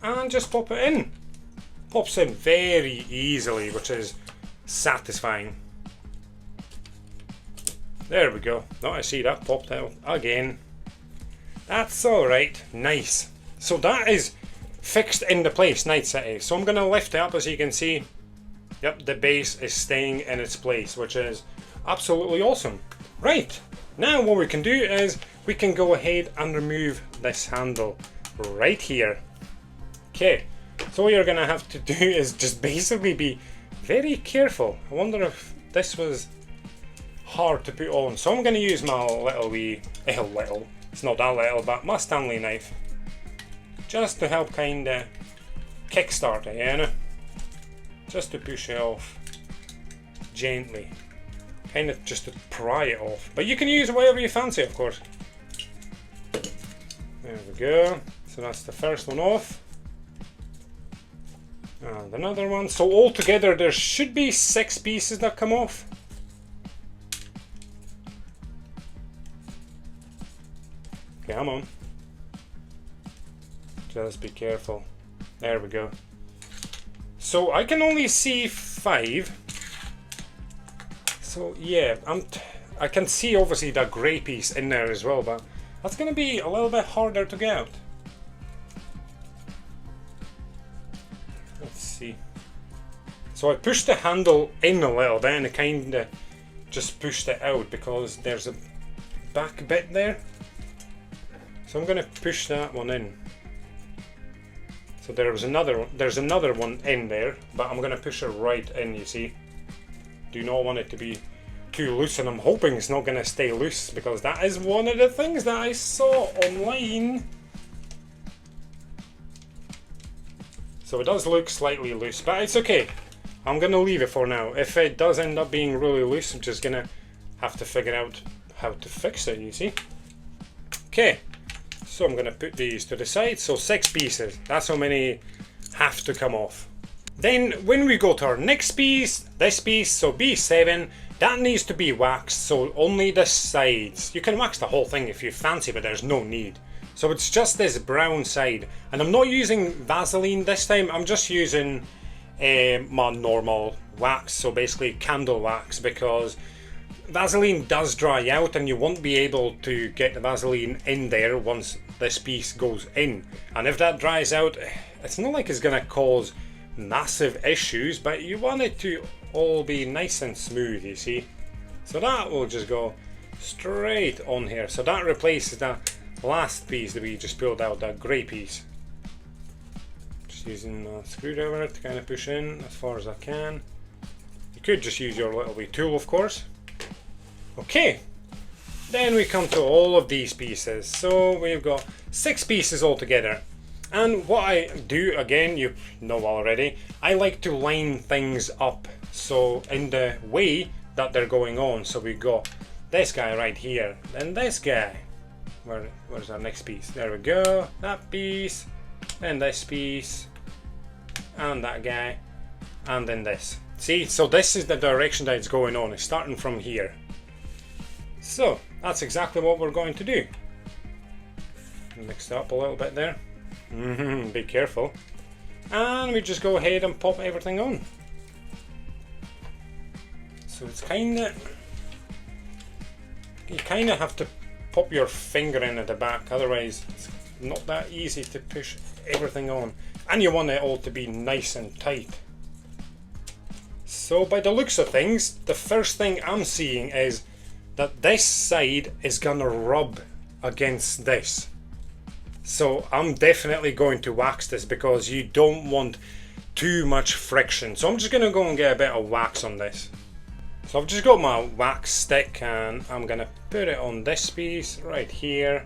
And just pop it in. Pops in very easily, which is satisfying. There we go. Now I see that popped out again. That's alright. Nice. So that is fixed into place, Night City. So I'm going to lift it up, as you can see. Yep, the base is staying in its place, which is absolutely awesome. Right, now what we can do is we can go ahead and remove this handle right here. Okay, so what you're going to have to do is just basically be very careful. I wonder if this was hard to put on. So I'm going to use my little wee, little, it's not that little, but my Stanley knife. Just to help kind of kickstart it, you know? Just to push it off gently. Kind of just to pry it off. But you can use whatever you fancy, of course. There we go. So that's the first one off. And another one. So altogether there should be 6 pieces that come off. Okay, come on. Just be careful. There we go. So I can only see 5. So yeah, I can see obviously that grey piece in there as well, but that's going to be a little bit harder to get out. Let's see. So I pushed the handle in a little bit and it kind of just pushed it out because there's a back bit there. So I'm going to push that one in. So there's another one in there, but I'm going to push it right in, you see. Do not want it to be too loose, and I'm hoping it's not going to stay loose because that is one of the things that I saw online. So it does look slightly loose, but it's okay. I'm going to leave it for now. If it does end up being really loose, I'm just going to have to figure out how to fix it, you see. Okay, so I'm going to put these to the side. So 6 pieces, that's how many have to come off. Then when we go to our next piece, this piece, so B7, that needs to be waxed, so only the sides. You can wax the whole thing if you fancy, but there's no need. So it's just this brown side, and I'm not using Vaseline this time, I'm just using my normal wax, so basically candle wax, because Vaseline does dry out and you won't be able to get the Vaseline in there once this piece goes in. And if that dries out, it's not like it's going to cause massive issues, but you want it to all be nice and smooth, you see. So that will just go straight on here. So that replaces that last piece that we just pulled out, that grey piece. Just using a screwdriver to kind of push in as far as I can. You could just use your little wee tool, of course. Okay, then we come to all of these pieces. So we've got 6 pieces altogether. And what I do, again, you know already, I like to line things up so in the way that they're going on. So we got this guy right here, then this guy. Where's our next piece? There we go. That piece, then this piece, and that guy, and then this. See, so this is the direction that it's going on. It's starting from here. So that's exactly what we're going to do. Mix it up a little bit there. Be careful. And we just go ahead and pop everything on. So it's you kind of have to pop your finger in at the back, otherwise it's not that easy to push everything on. And you want it all to be nice and tight. So by the looks of things, the first thing I'm seeing is that this side is gonna rub against this. So I'm definitely going to wax this because you don't want too much friction. So I'm just going to go and get a bit of wax on this. So I've just got my wax stick and I'm going to put it on this piece right here.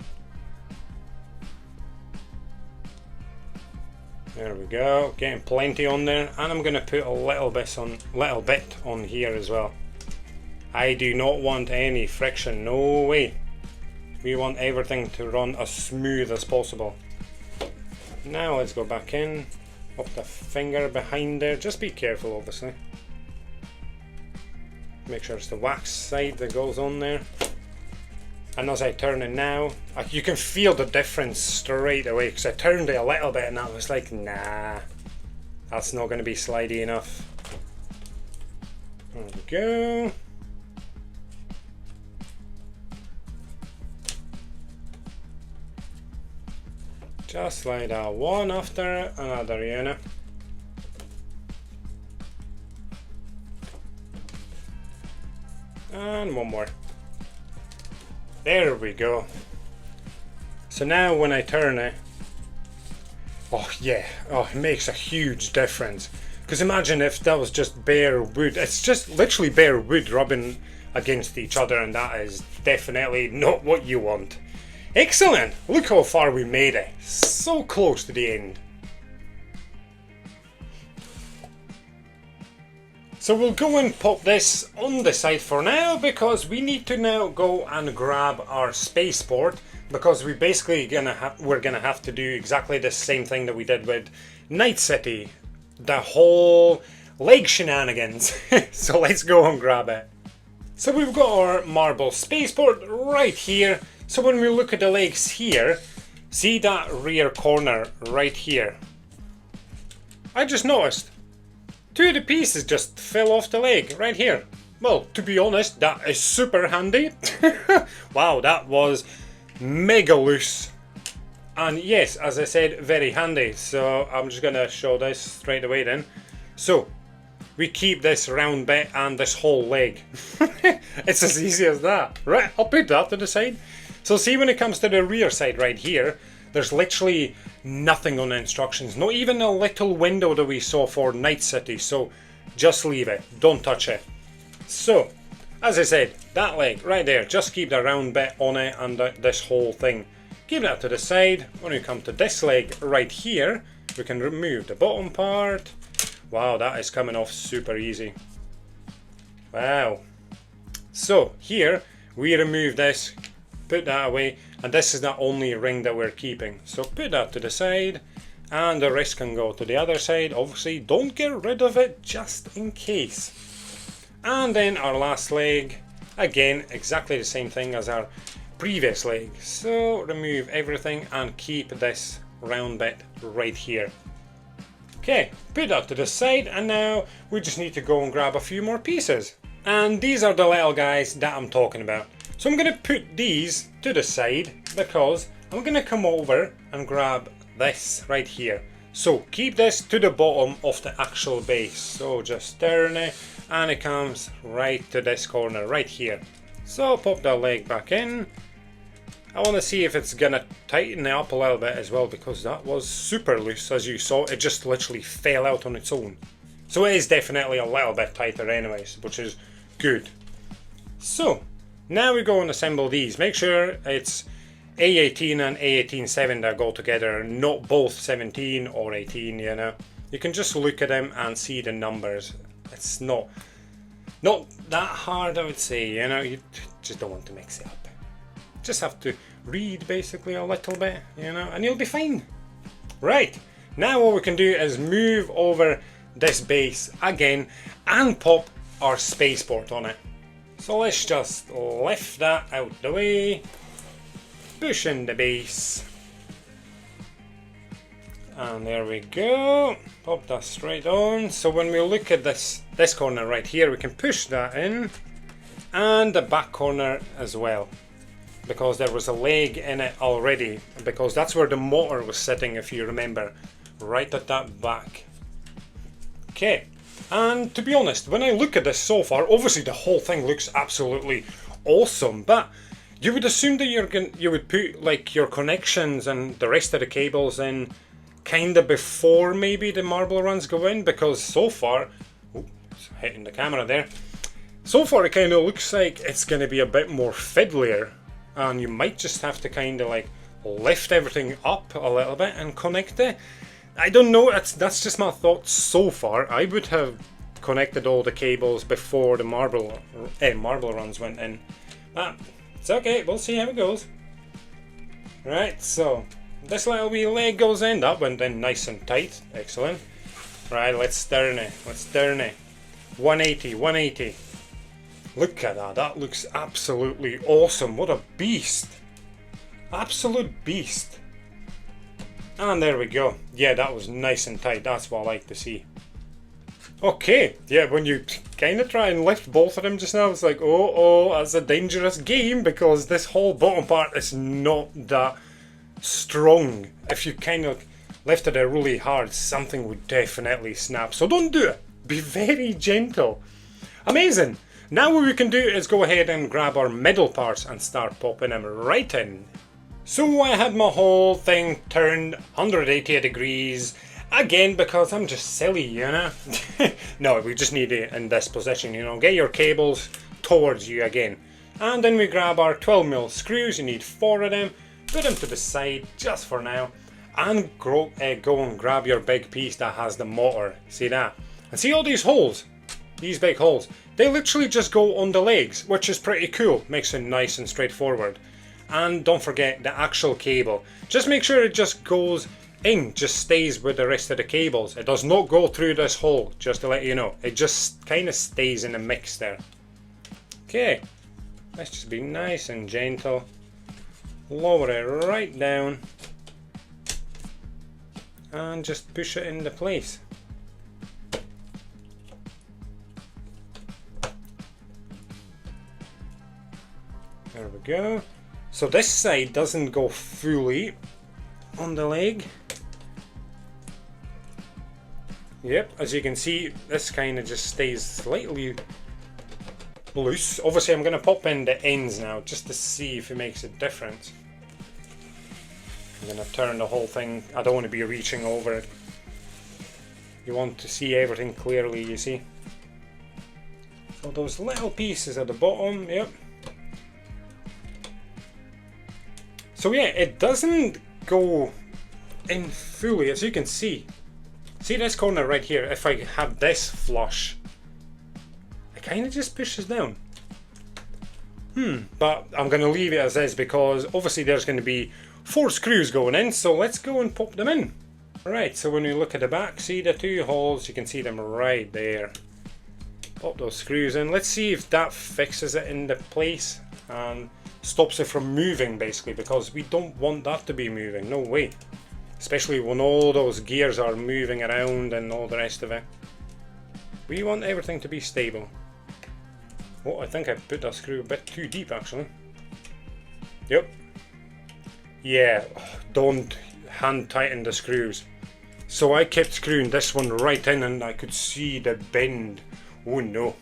There we go, getting plenty on there, and I'm going to put a little bit on here as well. I do not want any friction, no way. We want everything to run as smooth as possible. Now let's go back in, pop the finger behind there, just be careful obviously. Make sure it's the wax side that goes on there. And as I turn it now, you can feel the difference straight away, because I turned it a little bit and I was like, nah, that's not going to be slidey enough. There we go. Just like that, one after another, you know. And one more. There we go. So now when I turn it, oh yeah, oh, it makes a huge difference. Because imagine if that was just bare wood. It's just literally bare wood rubbing against each other, and that is definitely not what you want. Excellent! Look how far we made it. So close to the end. So we'll go and pop this on the side for now, because we need to now go and grab our spaceport, because we basically we're gonna have to do exactly the same thing that we did with Night City. The whole leg shenanigans. So let's go and grab it. So we've got our marble spaceport right here. So when we look at the legs here, see that rear corner right here? I just noticed 2 of the pieces just fell off the leg right here. Well, to be honest, that is super handy. Wow, that was mega loose. And yes, as I said, very handy. So I'm just gonna show this straight away then. So we keep this round bit and this whole leg. It's as easy as that. Right, I'll put that to the side. So see, when it comes to the rear side right here, there's literally nothing on the instructions. Not even a little window that we saw for Night City. So just leave it. Don't touch it. So, as I said, that leg right there, just keep the round bit on it and this whole thing. Keep that to the side. When we come to this leg right here, we can remove the bottom part. Wow, that is coming off super easy. Wow. So here, we remove this, put that away, and this is the only ring that we're keeping. So put that to the side, and the rest can go to the other side. Obviously, don't get rid of it, just in case. And then our last leg, again, exactly the same thing as our previous leg. So remove everything and keep this round bit right here. Okay, put that to the side, and now we just need to go and grab a few more pieces. And these are the little guys that I'm talking about. So I'm going to put these to the side because I'm going to come over and grab this right here. So keep this to the bottom of the actual base. So just turn it and it comes right to this corner right here. So pop that leg back in. I want to see if it's gonna tighten it up a little bit as well, because that was super loose. As you saw, it just literally fell out on its own. So it is definitely a little bit tighter anyways, which is good. So now we go and assemble these. Make sure it's A18 and A18-7 that go together, not both 17 or 18, you know. You can just look at them and see the numbers. It's not that hard, I would say, you know. You just don't want to mix it up. Just have to read basically a little bit, you know, and you'll be fine. Right, now what we can do is move over this base again and pop our spaceport on it. So let's just lift that out the way, push in the base, and there we go. Pop that straight on. So when we look at this corner right here, we can push that in, and the back corner as well, because there was a leg in it already, because that's where the motor was sitting, if you remember, right at that back. Okay, and to be honest, when I look at this so far, obviously the whole thing looks absolutely awesome, but you would assume that you would put like your connections and the rest of the cables in kind of before maybe the marble runs go in, because so far, it's hitting the camera there, so far it kind of looks like it's going to be a bit more fiddlier, and you might just have to kind of like lift everything up a little bit and connect it. I don't know, that's just my thoughts so far. I would have connected all the cables before the marble runs went in. But it's okay, we'll see how it goes. Right, so this little wee leg goes in. That went in nice and tight. Excellent. Right, let's turn it. 180, 180. Look at that, that looks absolutely awesome. What a beast. Absolute beast. And there we go. Yeah, that was nice and tight. That's what I like to see. Okay, yeah, when you kind of try and lift both of them just now, it's like, oh, that's a dangerous game, because this whole bottom part is not that strong. If you kind of lifted it really hard, something would definitely snap. So don't do it. Be very gentle. Amazing. Now what we can do is go ahead and grab our middle parts and start popping them right in. So I had my whole thing turned 180 degrees, again because I'm just silly, you know. No, we just need it in this position, you know. Get your cables towards you again. And then we grab our 12mm screws. You need 4 of them. Put them to the side just for now. And go and grab your big piece that has the motor. See that? And see all these holes? These big holes. They literally just go on the legs, which is pretty cool. Makes it nice and straightforward. And don't forget the actual cable. Just make sure it just goes in, just stays with the rest of the cables. It does not go through this hole, just to let you know. It just kind of stays in the mix there. Okay, let's just be nice and gentle. Lower it right down. And just push it into place. There we go. So this side doesn't go fully on the leg. Yep, as you can see, this kind of just stays slightly loose. Obviously I'm going to pop in the ends now just to see if it makes a difference. I'm going to turn the whole thing. I don't want to be reaching over it. You want to see everything clearly, you see. So those little pieces at the bottom, yep. So yeah, it doesn't go in fully, as you can see. See this corner right here? If I have this flush, it kind of just pushes down. But I'm going to leave it as is, because obviously there's going to be 4 screws going in, so let's go and pop them in. Right, so when we look at the back, see the 2 holes, you can see them right there. Pop those screws in. Let's see if that fixes it into place and stops it from moving, basically, because we don't want that to be moving. No way. Especially when all those gears are moving around and all the rest of it. We want everything to be stable. Oh, I think I put that screw a bit too deep, actually. Yep. Yeah, don't hand tighten the screws. So I kept screwing this one right in and I could see the bend. Oh no.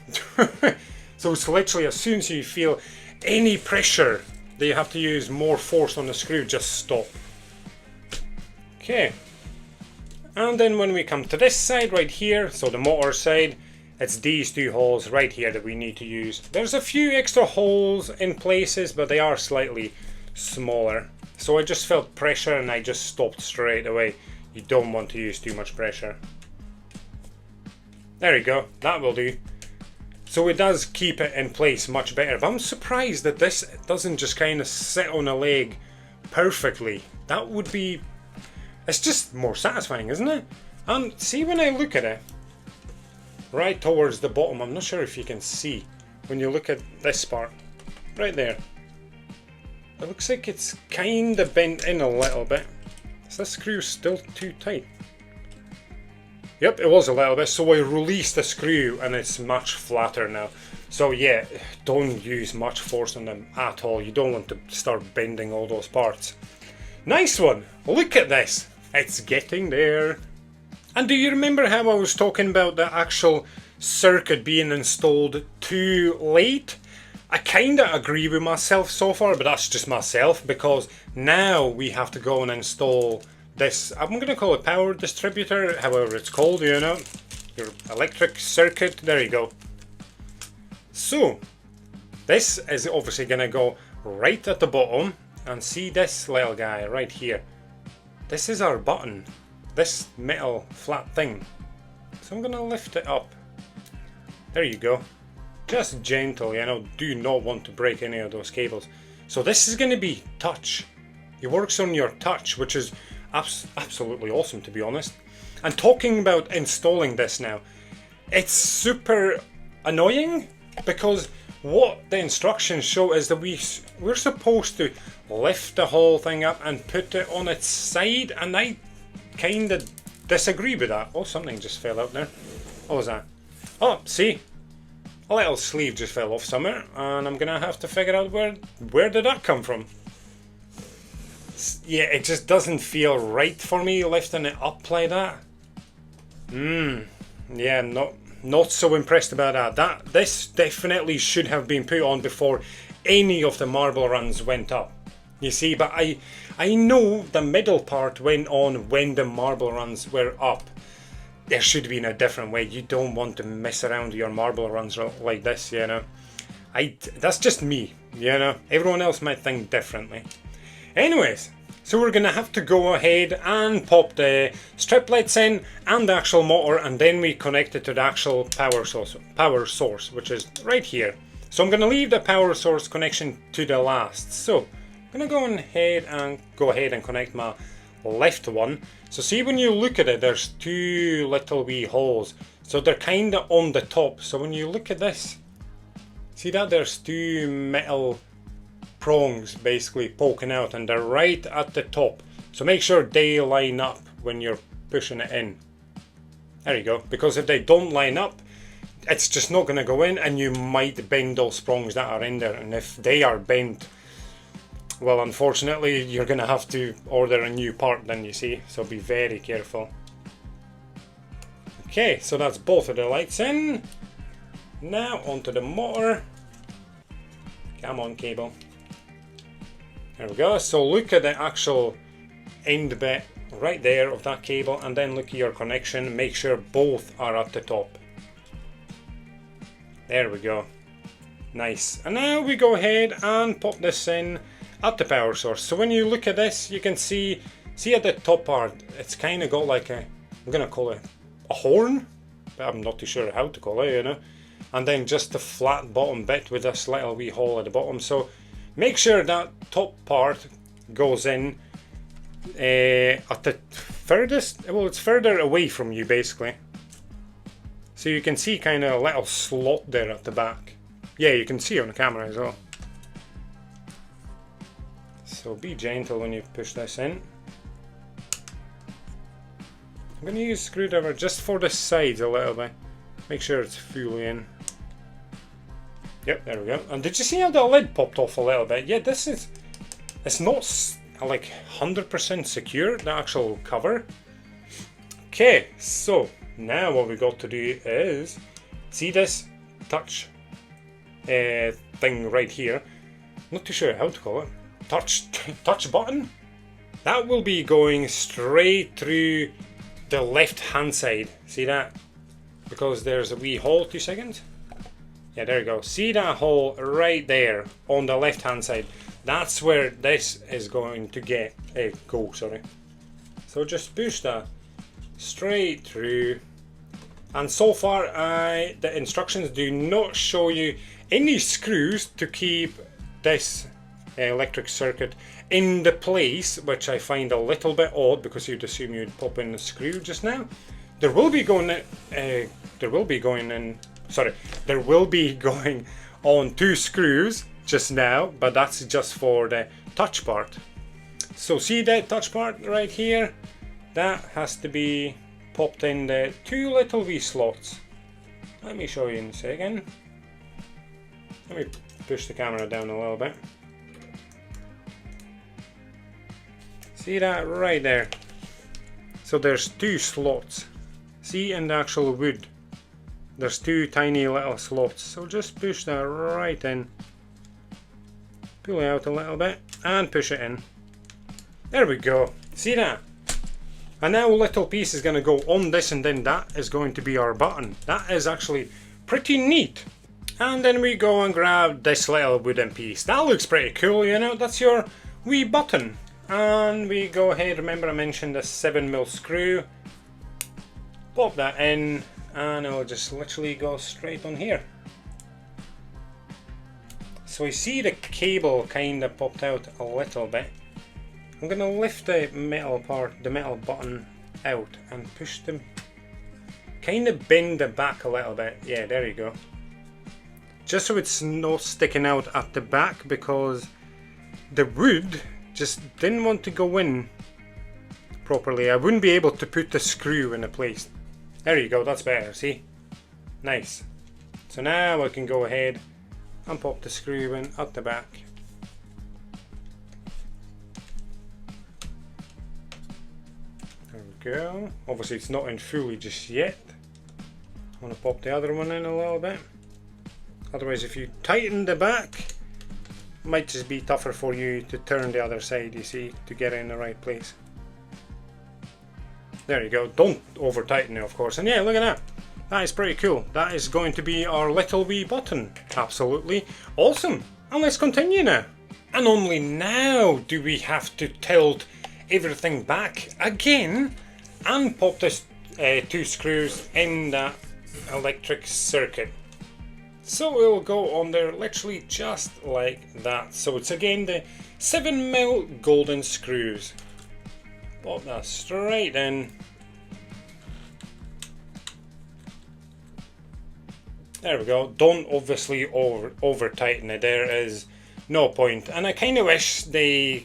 So it's literally as soon as you feel any pressure that you have to use more force on the screw, just stop. Okay. And then when we come to this side right here, so the motor side, it's these two holes right here that we need to use. There's a few extra holes in places, but they are slightly smaller. So I just felt pressure and I just stopped straight away. You don't want to use too much pressure. There you go, that will do. So it does keep it in place much better. But I'm surprised that this doesn't just kind of sit on a leg perfectly. That would be... It's just more satisfying, isn't it? And see, when I look at it, right towards the bottom, I'm not sure if you can see, when you look at this part, right there. It looks like it's kind of bent in a little bit. Is this screw still too tight? Yep, it was a little bit, so I released the screw and it's much flatter now. So yeah, don't use much force on them at all. You don't want to start bending all those parts. Nice one! Look at this! It's getting there. And do you remember how I was talking about the actual circuit being installed too late? I kinda agree with myself so far, but that's just myself, because now we have to go and install this, I'm gonna call it power distributor, however it's called, you know, your electric circuit, there you go. So, this is obviously gonna go right at the bottom, and see this little guy right here. This is our button, this metal flat thing. So I'm gonna lift it up. There you go. Just gentle, you know, do not want to break any of those cables. So this is gonna be touch. It works on your touch, which is absolutely awesome, to be honest. And talking about installing this now, it's super annoying because what the instructions show is that we're supposed to lift the whole thing up and put it on its side, and I kind of disagree with that. Oh, something just fell out there. What was that? Oh, see, a little sleeve just fell off somewhere, and I'm gonna have to figure out where did that come from. Yeah, it just doesn't feel right for me lifting it up like that. Yeah, not so impressed about that. This definitely should have been put on before any of the marble runs went up. You see, but I know the middle part went on when the marble runs were up. There should be in a different way. You don't want to mess around with your marble runs like this, you know. That's just me, you know. Everyone else might think differently. Anyways, so we're gonna have to go ahead and pop the strip lights in and the actual motor, and then we connect it to the actual power source, which is right here. So I'm gonna leave the power source connection to the last. So I'm gonna go ahead and connect my left one. So see, when you look at it, there's two little wee holes. So they're kinda on the top. So when you look at this, see that there's two metal prongs basically poking out, and they're right at the top. So make sure they line up when you're pushing it in. There you go, because if they don't line up, it's just not going to go in, and you might bend those prongs that are in there, and if they are bent, well, unfortunately you're going to have to order a new part then, you see, so be very careful. Okay, so that's both of the lights in. Now onto the motor. Come on, cable. There we go. So look at the actual end bit right there of that cable, and then look at your connection. Make sure both are at the top. There we go. Nice. And now we go ahead and pop this in at the power source. So when you look at this, you can see at the top part, it's kind of got like I'm gonna call it a horn, but I'm not too sure how to call it, you know. And then just the flat bottom bit with this little wee hole at the bottom. So make sure that top part goes in at the furthest, well, it's further away from you basically. So you can see kind of a little slot there at the back. Yeah, you can see on the camera as well. So be gentle when you push this in. I'm going to use a screwdriver just for the sides a little bit. Make sure it's fully in. Yep, there we go. And did you see how the lid popped off a little bit? Yeah, it's not like 100% secure, the actual cover. Okay, so now what we got to do is see this touch thing right here. Not too sure how to call it. Touch button. That will be going straight through the left hand side. See that? Because there's a wee hole. 2 seconds. Yeah, there you go. See that hole right there on the left hand side? That's where this is going to go. Sorry. So just push that straight through. And so far, the instructions do not show you any screws to keep this electric circuit in the place, which I find a little bit odd because you'd assume you'd pop in a screw just now. There will be going on 2 screws just now, but that's just for the touch part. So see that touch part right here? That has to be popped in the 2 little wee slots. Let me show you in a second. Let me push the camera down a little bit. See that right there? So there's 2 slots. See, in the actual wood, there's 2 tiny little slots. So just push that right in. Pull it out a little bit and push it in. There we go. See that? And now a little piece is going to go on this, and then that is going to be our button. That is actually pretty neat. And then we go and grab this little wooden piece. That looks pretty cool, you know. That's your wee button. And we go ahead, remember I mentioned the 7mm screw. Pop that in and it'll just literally go straight on here. So I see the cable kind of popped out a little bit. I'm going to lift the metal part, the metal button out and push them. Kind of bend the back a little bit. Yeah, there you go. Just so it's not sticking out at the back, because the wood just didn't want to go in properly. I wouldn't be able to put the screw in a place. There you go, that's better, see? Nice. So now I can go ahead and pop the screw in at the back. There we go. Obviously it's not in fully just yet. I want to pop the other one in a little bit. Otherwise, if you tighten the back, it might just be tougher for you to turn the other side, you see, to get it in the right place. There you go. Don't over tighten it, of course. And yeah, look at that. That is pretty cool. That is going to be our little wee button. Absolutely awesome. And let's continue now. And only now do we have to tilt everything back again and pop this 2 screws in that electric circuit. So it will go on there literally just like that. So it's again the 7mm golden screws. Pop that straight in. There we go. Don't obviously over tighten it. There is no point. And I kind of wish they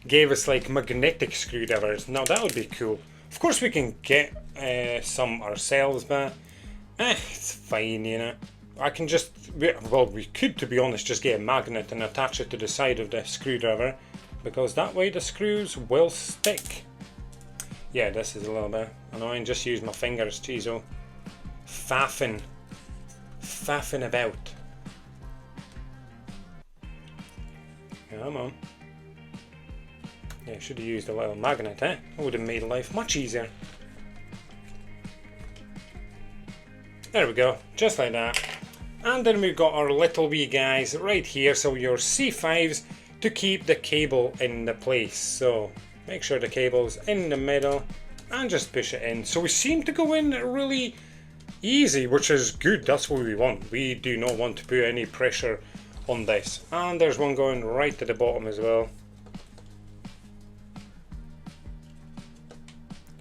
gave us like magnetic screwdrivers. Now that would be cool. Of course we can get some ourselves, but it's fine, you know. I can just, well, we could, to be honest, just get a magnet and attach it to the side of the screwdriver, because that way the screws will stick. Yeah, this is a little bit annoying. Just use my fingers, jeez, oh. Faffing about. Come on. Yeah, should have used a little magnet, eh? That would have made life much easier. There we go, just like that. And then we've got our little wee guys right here, so your C5s to keep the cable in the place. So make sure the cable's in the middle and just push it in. So we seem to go in really easy, which is good. That's what we want. We do not want to put any pressure on this. And there's one going right to the bottom as well.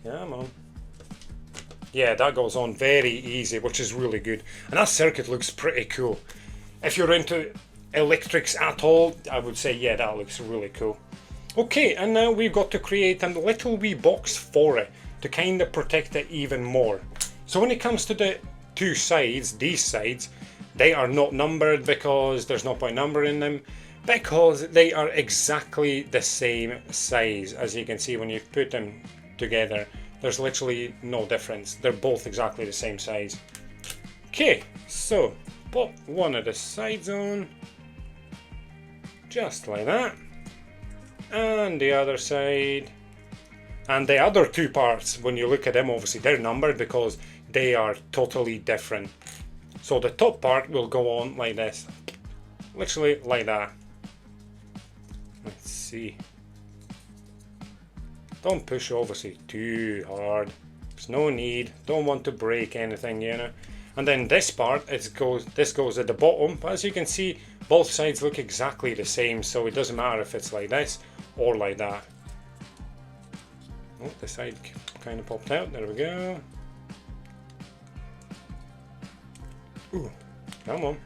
Come on. Yeah, that goes on very easy, which is really good. And that circuit looks pretty cool. If you're into electrics at all, I would say, yeah, that looks really cool. Okay, and now we've got to create a little wee box for it to kind of protect it even more. So when it comes to the 2 sides, these sides, they are not numbered because there's no point numbering them, because they are exactly the same size. As you can see when you put them together, There's literally no difference. They're both exactly the same size. Okay, so pop one of the sides on, just like that, and the other side. And the other two parts, when you look at them, obviously they're numbered because they are totally different. So the top part will go on like this, literally like that. Let's see. Don't push obviously too hard. There's no need. Don't want to break anything, you know. And then this part, this goes at the bottom. But as you can see, both sides look exactly the same, so it doesn't matter if it's like this or like that. Oh, the side kind of popped out. There we go. Ooh, come on.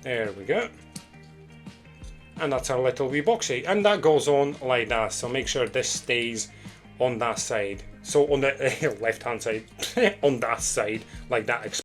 There we go. And that's our little wee boxy, and that goes on like that, so make sure this stays on that side, so on the left hand side on that side like that.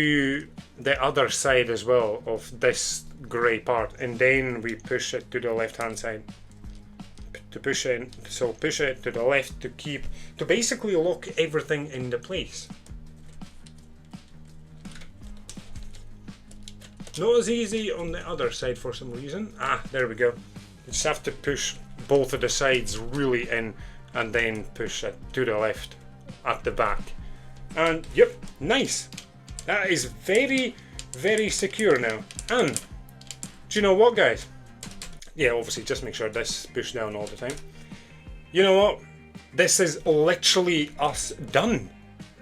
to the other side as well of this grey part, and then we push it to the left hand side to push it. So push it to the left to basically lock everything into place. Not as easy on the other side for some reason. Ah, there we go. You just have to push both of the sides really in and then push it to the left at the back. And yep, nice. That is very, very secure now. And do you know what, guys? Yeah, obviously just make sure this is pushed down all the time. You know what? This is literally us done.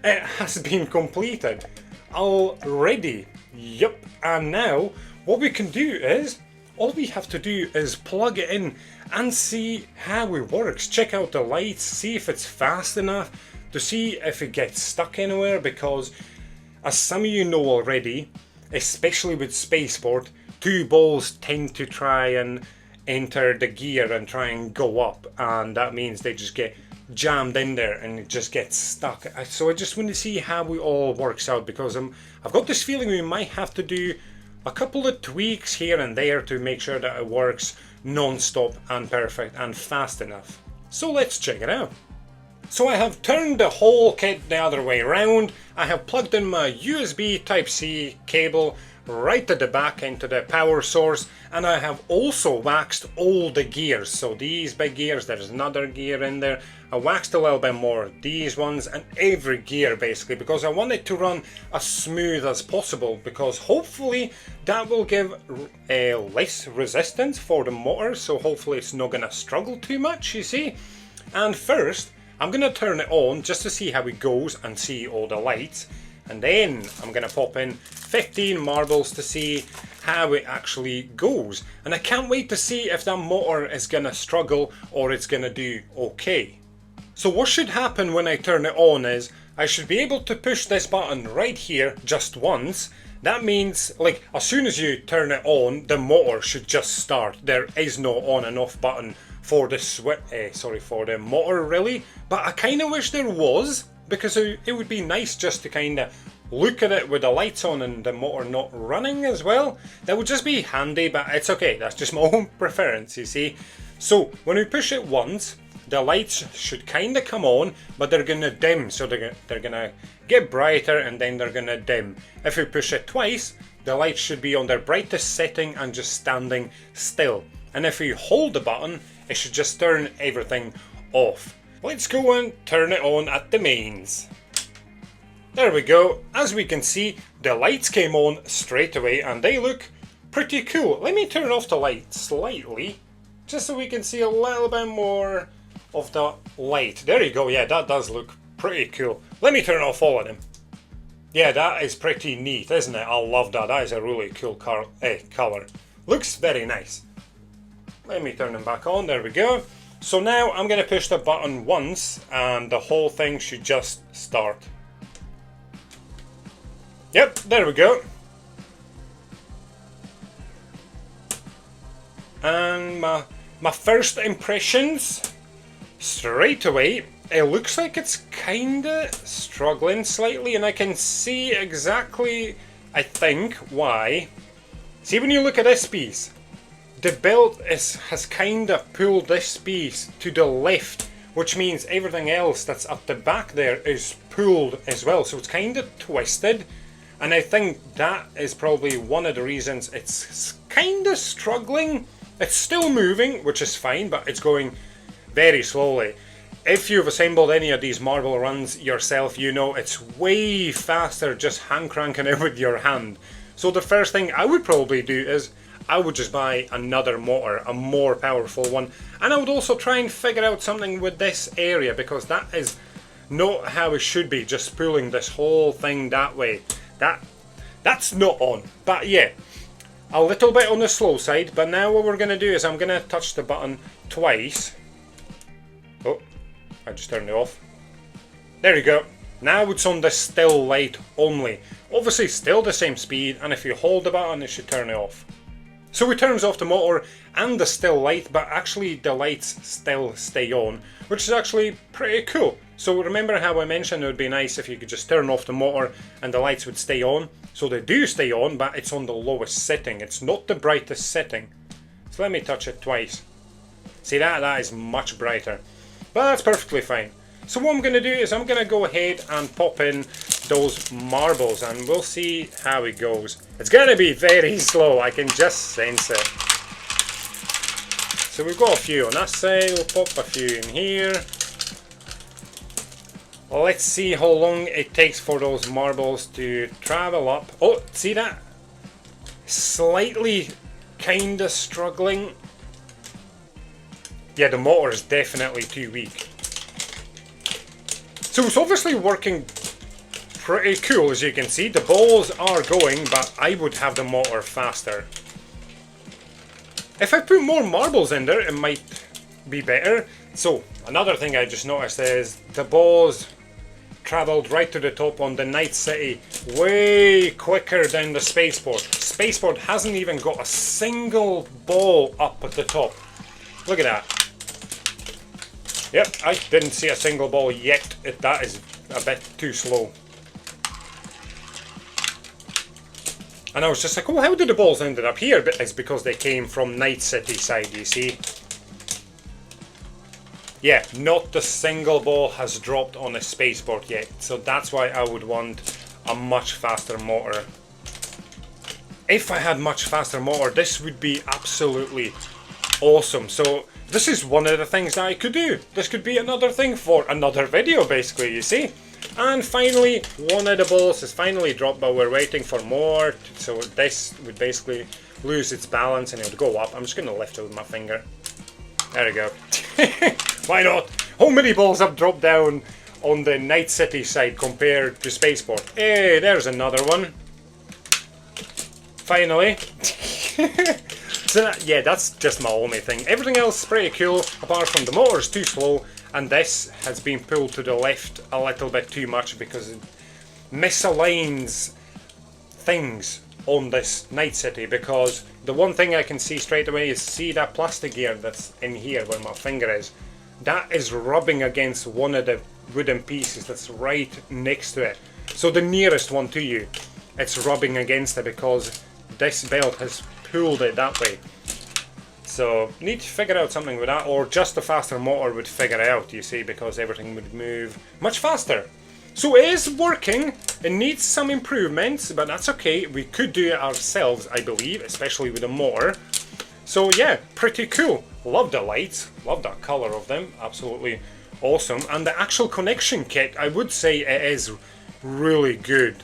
It has been completed already. Yep. And now what we can do is, all we have to do is plug it in and see how it works. Check out the lights, see if it's fast enough to see if it gets stuck anywhere, because as some of you know already, especially with Spaceport, two balls tend to try and enter the gear and try and go up, and that means they just get jammed in there and it just gets stuck. So I just want to see how it all works out, because I've got this feeling we might have to do a couple of tweaks here and there to make sure that it works non-stop and perfect and fast enough. So let's check it out. So I have turned the whole kit the other way around. I have plugged in my USB Type-C cable right at the back into the power source, and I have also waxed all the gears. So these big gears, there's another gear in there. I waxed a little bit more, these ones, and every gear basically, because I want it to run as smooth as possible, because hopefully that will give less resistance for the motor, so hopefully it's not going to struggle too much, you see. And first I'm going to turn it on just to see how it goes and see all the lights, and then I'm going to pop in 15 marbles to see how it actually goes. And I can't wait to see if that motor is going to struggle or it's going to do okay. So what should happen when I turn it on is I should be able to push this button right here just once. That means, like, as soon as you turn it on, the motor should just start. There is no on and off button for the for the motor really, but I kind of wish there was, because it would be nice just to kind of look at it with the lights on and the motor not running as well. That would just be handy, but it's okay, that's just my own preference, you see. So when we push it once, the lights should kind of come on, but they're going to dim, so they're going to get brighter and then they're going to dim. If we push it twice, the lights should be on their brightest setting and just standing still. And if we hold the button, it should just turn everything off. Let's go and turn it on at the mains. There we go. As we can see, the lights came on straight away and they look pretty cool. Let me turn off the light slightly, just so we can see a little bit more of the light. There you go. Yeah, that does look pretty cool. Let me turn off all of them. Yeah, that is pretty neat, isn't it? I love that. That is a really cool color. Looks very nice. Let me turn them back on. There we go. So now I'm going to push the button once and the whole thing should just start. Yep, there we go. And my first impressions, straight away, it looks like it's kinda struggling slightly, and I can see exactly, I think, why. See, when you look at this piece, the belt has kinda pulled this piece to the left, which means everything else that's at the back there is pulled as well, so it's kinda twisted. And I think that is probably one of the reasons it's kinda struggling. It's still moving, which is fine, but it's going very slowly. If you've assembled any of these marble runs yourself, you know it's way faster just hand cranking it with your hand. So the first thing I would probably do is I would just buy another motor, a more powerful one. And I would also try and figure out something with this area, because that is not how it should be, just pulling this whole thing that way. That's not on. But yeah, a little bit on the slow side. But now what we're going to do is I'm going to touch the button twice. Oh, I just turned it off. There you go. Now it's on the still light only. Obviously still the same speed, and if you hold the button it should turn it off. So it turns off the motor and the still light, but actually the lights still stay on, which is actually pretty cool. So remember how I mentioned it would be nice if you could just turn off the motor and the lights would stay on. So they do stay on, but it's on the lowest setting. It's not the brightest setting. So let me touch it twice. See that? That is much brighter. But that's perfectly fine. So what I'm going to do is I'm going to go ahead and pop in those marbles and we'll see how it goes. It's going to be very slow, I can just sense it. So we've got a few on that side, we'll pop a few in here. Let's see how long it takes for those marbles to travel up. Oh, see that? Slightly kinda struggling. Yeah, the motor is definitely too weak. So it's obviously working pretty cool, as you can see. The balls are going, but I would have the motor faster. If I put more marbles in there, it might be better. So, another thing I just noticed is the balls travelled right to the top on the Night City way quicker than the Spaceport. Spaceport hasn't even got a single ball up at the top. Look at that. Yep, I didn't see a single ball yet. That is a bit too slow. And I was just like, oh, how did the balls ended up here? But it's because they came from Night City side, you see. Yeah, not a single ball has dropped on a Spaceport yet. So that's why I would want a much faster motor. If I had much faster motor, this would be absolutely awesome. So this is one of the things that I could do. This could be another thing for another video, basically, you see. And finally, one of the balls is finally dropped, but we're waiting for more. So this would basically lose its balance and it would go up. I'm just going to lift it with my finger. There we go. Why not? How many balls have dropped down on the Night City side compared to Spaceport? Hey, there's another one. Finally. So that, yeah, that's just my only thing. Everything else is pretty cool, apart from the motor is too slow, and this has been pulled to the left a little bit too much because it misaligns things on this Night City. Because the one thing I can see straight away is, see that plastic gear that's in here where my finger is? That is rubbing against one of the wooden pieces that's right next to it. So the nearest one to you, it's rubbing against it because this belt has pulled it that way. So need to figure out something with that, or just a faster motor would figure it out, you see, because everything would move much faster. So it is working. It needs some improvements, but that's okay. We could do it ourselves, I believe, especially with a motor. So yeah, pretty cool. Love the lights, love the color of them, absolutely awesome. And the actual connection kit, I would say it is really good.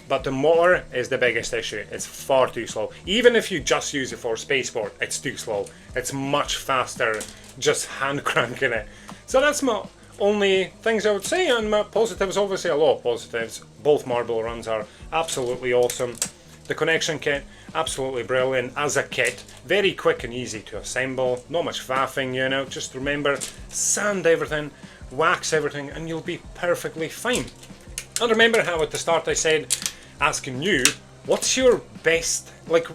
But the motor is the biggest issue. It's far too slow. Even if you just use it for Spaceport, it's too slow. It's much faster just hand cranking it. So that's my only things I would say. And my positives, obviously a lot of positives. Both marble runs are absolutely awesome. The connection kit, absolutely brilliant as a kit. Very quick and easy to assemble. Not much faffing, you know. Just remember, sand everything, wax everything, and you'll be perfectly fine. And remember how at the start I said, asking you, what's your best, like,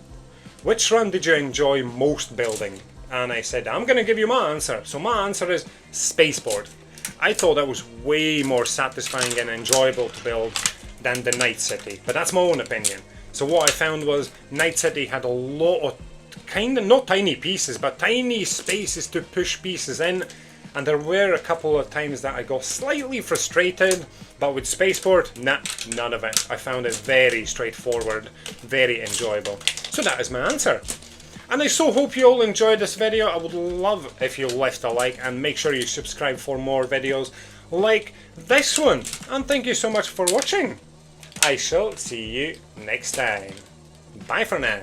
which run did you enjoy most building? And I said, I'm going to give you my answer. So my answer is Spaceport. I thought that was way more satisfying and enjoyable to build than the Night City. But that's my own opinion. So what I found was Night City had a lot of kind of, not tiny pieces, but tiny spaces to push pieces in. And there were a couple of times that I got slightly frustrated, but with Spaceport, nah, none of it. I found it very straightforward, very enjoyable. So that is my answer. And I so hope you all enjoyed this video. I would love if you left a like and make sure you subscribe for more videos like this one. And thank you so much for watching. I shall see you next time. Bye for now.